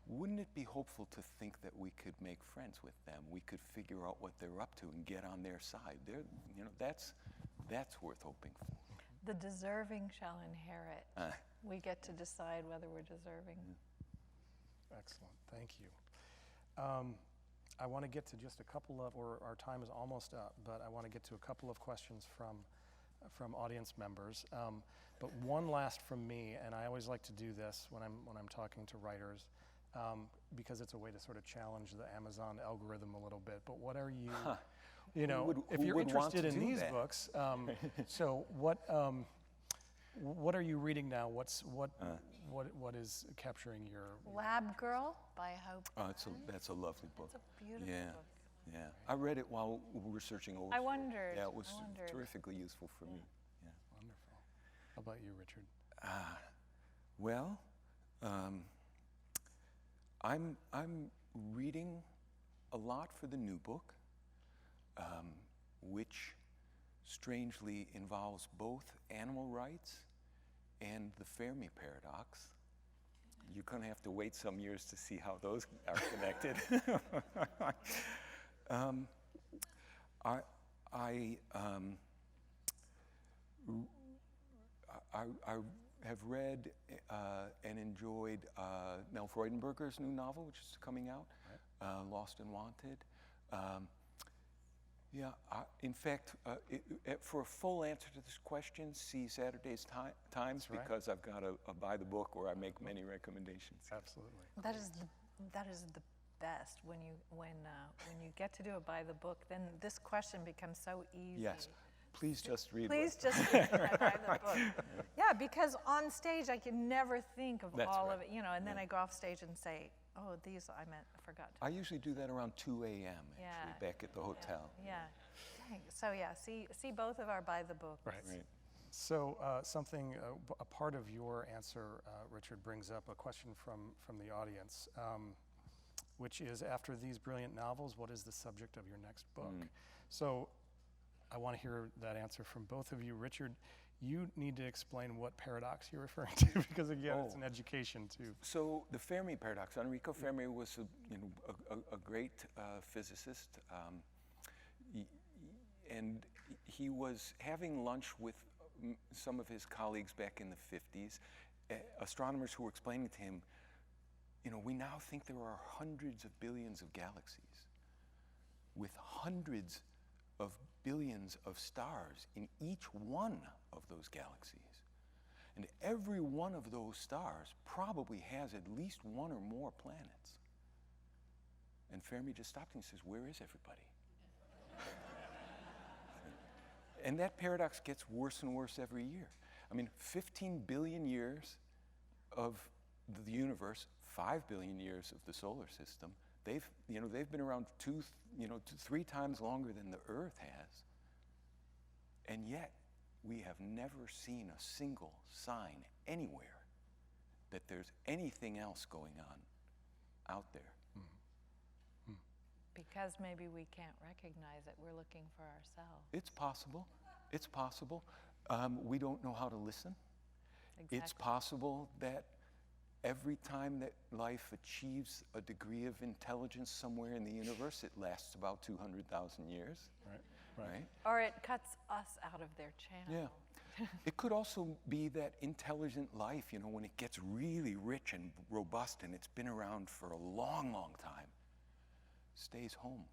Wouldn't it be hopeful to think that we could make friends with them? We could figure out what they're up to and get on their side. You know, that's worth hoping for. The deserving shall inherit. We get to decide whether we're deserving. Excellent, thank you. I want to get to just a couple of, or our time is almost up, but I want to get to a couple of questions from audience members. But one last from me, and I always like to do this when I'm talking to writers, because it's a way to sort of challenge the Amazon algorithm a little bit. But what are you, you know, if you're interested in these books, so what are you reading now? What is capturing your Lab Girl by Hope. Oh, that's a lovely book. It's a beautiful book. Yeah, I read it while researching Overstory. I wondered. Yeah, it was terrifically useful for me. Yeah. Wonderful. How about you, Richard? Well, I'm reading a lot for the new book, which strangely involves both animal rights and the Fermi paradox. You're going to have to wait some years to see how those are connected. I have read and enjoyed Nell Freudenberger's new novel, which is coming out, Lost and Wanted. In fact, for a full answer to this question, see Saturday's Times, because I've got a buy the book where I make many recommendations. Absolutely. That is the best when you get to do a buy the book. Then this question becomes so easy. Yes. Please just read it. Please just read my buy the book. Yeah, because on stage I can never think of all of it, you know, and then I go off stage and say, oh, these I forgot. I usually do that around 2 a.m. actually, back at the hotel. Yeah. Dang. So yeah, see both of our buy the books. Right. So a part of your answer, Richard, brings up a question from the audience, which is, after these brilliant novels, what is the subject of your next book? So I want to hear that answer from both of you. Richard, you need to explain what paradox you're referring to, because again, it's an education too. So the Fermi paradox. Enrico Fermi was a great physicist, and he was having lunch with some of his colleagues back in the 50s, astronomers who were explaining to him, we now think there are hundreds of billions of galaxies with hundreds of billions of stars in each one of those galaxies. And every one of those stars probably has at least one or more planets. And Fermi just stopped and says, where is everybody? And that paradox gets worse and worse every year. I mean, 15 billion years of the universe, 5 billion years of the solar system, they've been around 3 times longer than the Earth has. And yet, we have never seen a single sign anywhere that there's anything else going on out there. Because maybe we can't recognize it. We're looking for ourselves. It's possible. It's possible. We don't know how to listen. Exactly. It's possible that every time that life achieves a degree of intelligence somewhere in the universe, it lasts about 200,000 years. Right? Or it cuts us out of their channel. Yeah. It could also be that intelligent life, when it gets really rich and robust and it's been around for a long, long time, stays home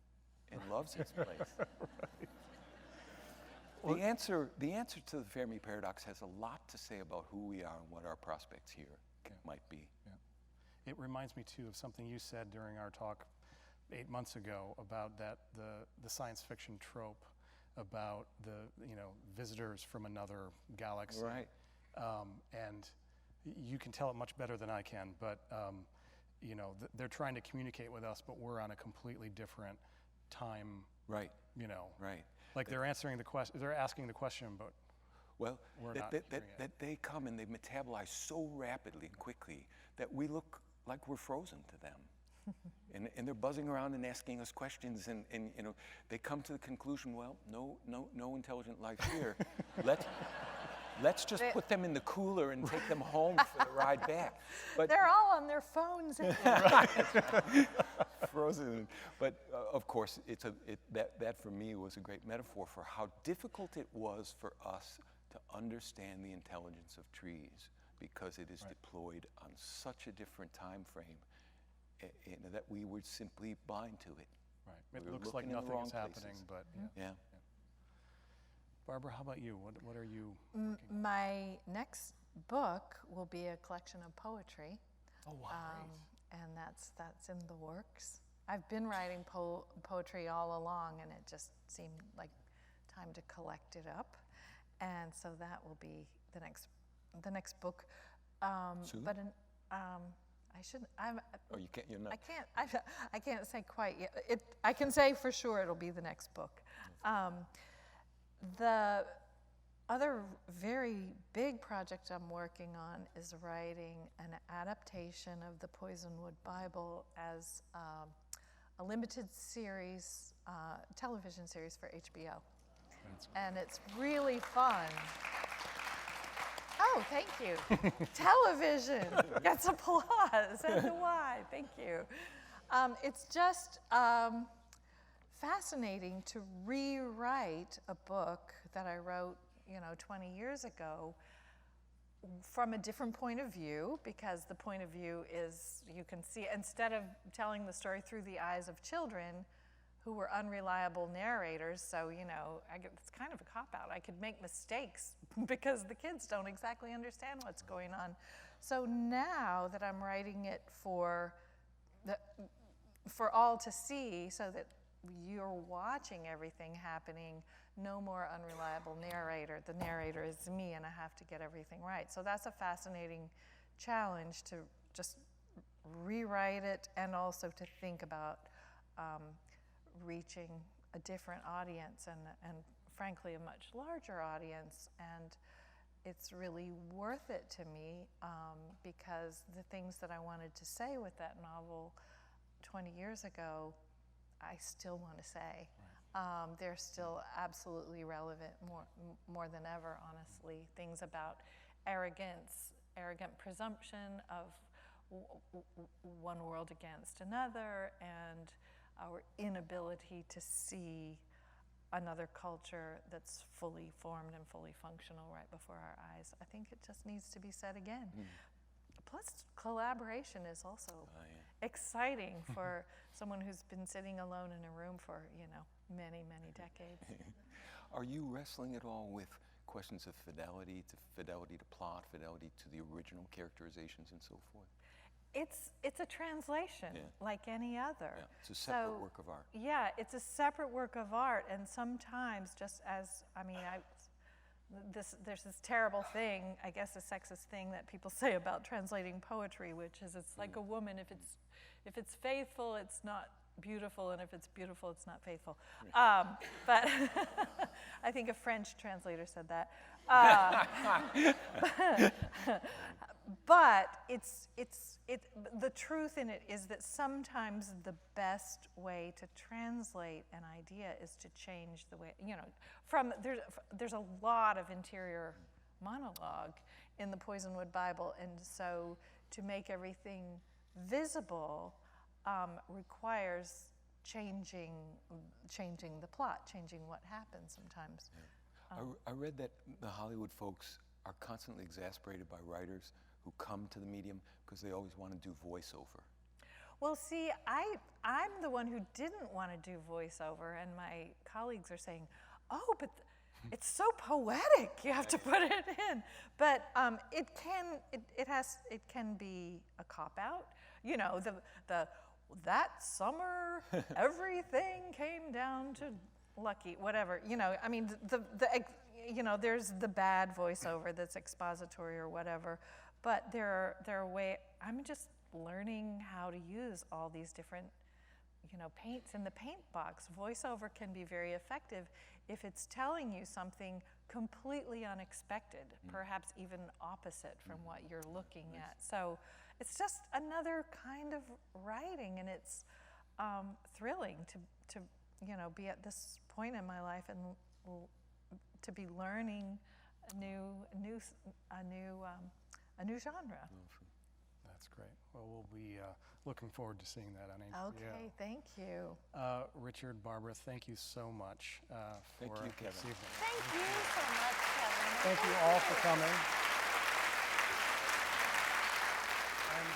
and loves its place. The answer to the Fermi paradox has a lot to say about who we are and what our prospects here might be. Yeah. It reminds me too of something you said during our talk 8 months ago about the science fiction trope about the visitors from another galaxy. Right. And you can tell it much better than I can, but they're trying to communicate with us, but we're on a completely different time. Right. Right. Like they're answering the question. They're asking the question, but we're not hearing it. That they come and they metabolize so rapidly and quickly that we look like we're frozen to them. And they're buzzing around and asking us questions, and they come to the conclusion, well, no intelligent life here. Let's just put them in the cooler and take them home for the ride back. But they're all on their phones. Frozen. But of course, that for me was a great metaphor for how difficult it was for us to understand the intelligence of trees, because it is deployed on such a different time frame. That we were simply blind to it. Right. It looks like nothing is happening, but yeah. Barbara, how about you? What are you working on? My next book will be a collection of poetry. Oh, wow. And that's in the works. I've been writing poetry all along, and it just seemed like time to collect it up. And so that will be the next book. Soon? But I shouldn't. Oh, you can't. You're not. I can't say quite yet. I can say for sure it'll be the next book. The other very big project I'm working on is writing an adaptation of the Poisonwood Bible as a limited series, television series for HBO. And it's really fun. Oh, thank you. Television gets applause and why. Thank you. It's just fascinating to rewrite a book that I wrote, 20 years ago from a different point of view, because the point of view is, you can see, instead of telling the story through the eyes of children who were unreliable narrators, so, it's kind of a cop-out. I could make mistakes because the kids don't exactly understand what's going on. So now that I'm writing it for all to see, so that you're watching everything happening, no more unreliable narrator. The narrator is me, and I have to get everything right. So that's a fascinating challenge, to just rewrite it and also to think about reaching a different audience and frankly a much larger audience. And it's really worth it to me because the things that I wanted to say with that novel 20 years ago, I still want to say. they're still absolutely relevant, more than ever, honestly. Things about arrogance, arrogant presumption of one world against another, and our inability to see another culture that's fully formed and fully functional right before our eyes. I think it just needs to be said again. Plus, collaboration is also exciting for someone who's been sitting alone in a room for, many, many decades. Are you wrestling at all with questions of fidelity to plot, fidelity to the original characterizations and so forth? It's a translation, like any other. Yeah, it's a separate work of art. Yeah, it's a separate work of art, and sometimes, just as there's this terrible thing, I guess, a sexist thing that people say about translating poetry, which is it's like a woman. If it's faithful, it's not beautiful, and if it's beautiful, it's not faithful. But I think a French translator said that. But the truth in it is that sometimes the best way to translate an idea is to change the way, there's a lot of interior monologue in the Poisonwood Bible, and so to make everything visible requires changing the plot, changing what happens sometimes. I read that the Hollywood folks are constantly exasperated by writers who come to the medium because they always want to do voiceover. Well, see, I'm the one who didn't want to do voiceover, and my colleagues are saying, "Oh, but it's so poetic. You have to put it in." But it can be a cop out. That summer everything came down to Lucky, whatever. There's the bad voiceover that's expository or whatever, but there are ways. I'm just learning how to use all these different, paints in the paint box. Voiceover can be very effective if it's telling you something completely unexpected, perhaps even opposite from what you're looking at. So it's just another kind of writing, and it's thrilling to be at this point in my life and to be learning a new genre. That's great. Well, we'll be looking forward to seeing that on HBO. Okay, thank you. Richard, Barbara, thank you so much for Thank you, this Kevin. evening. Thank you so much, Kevin. Thank you all for coming. And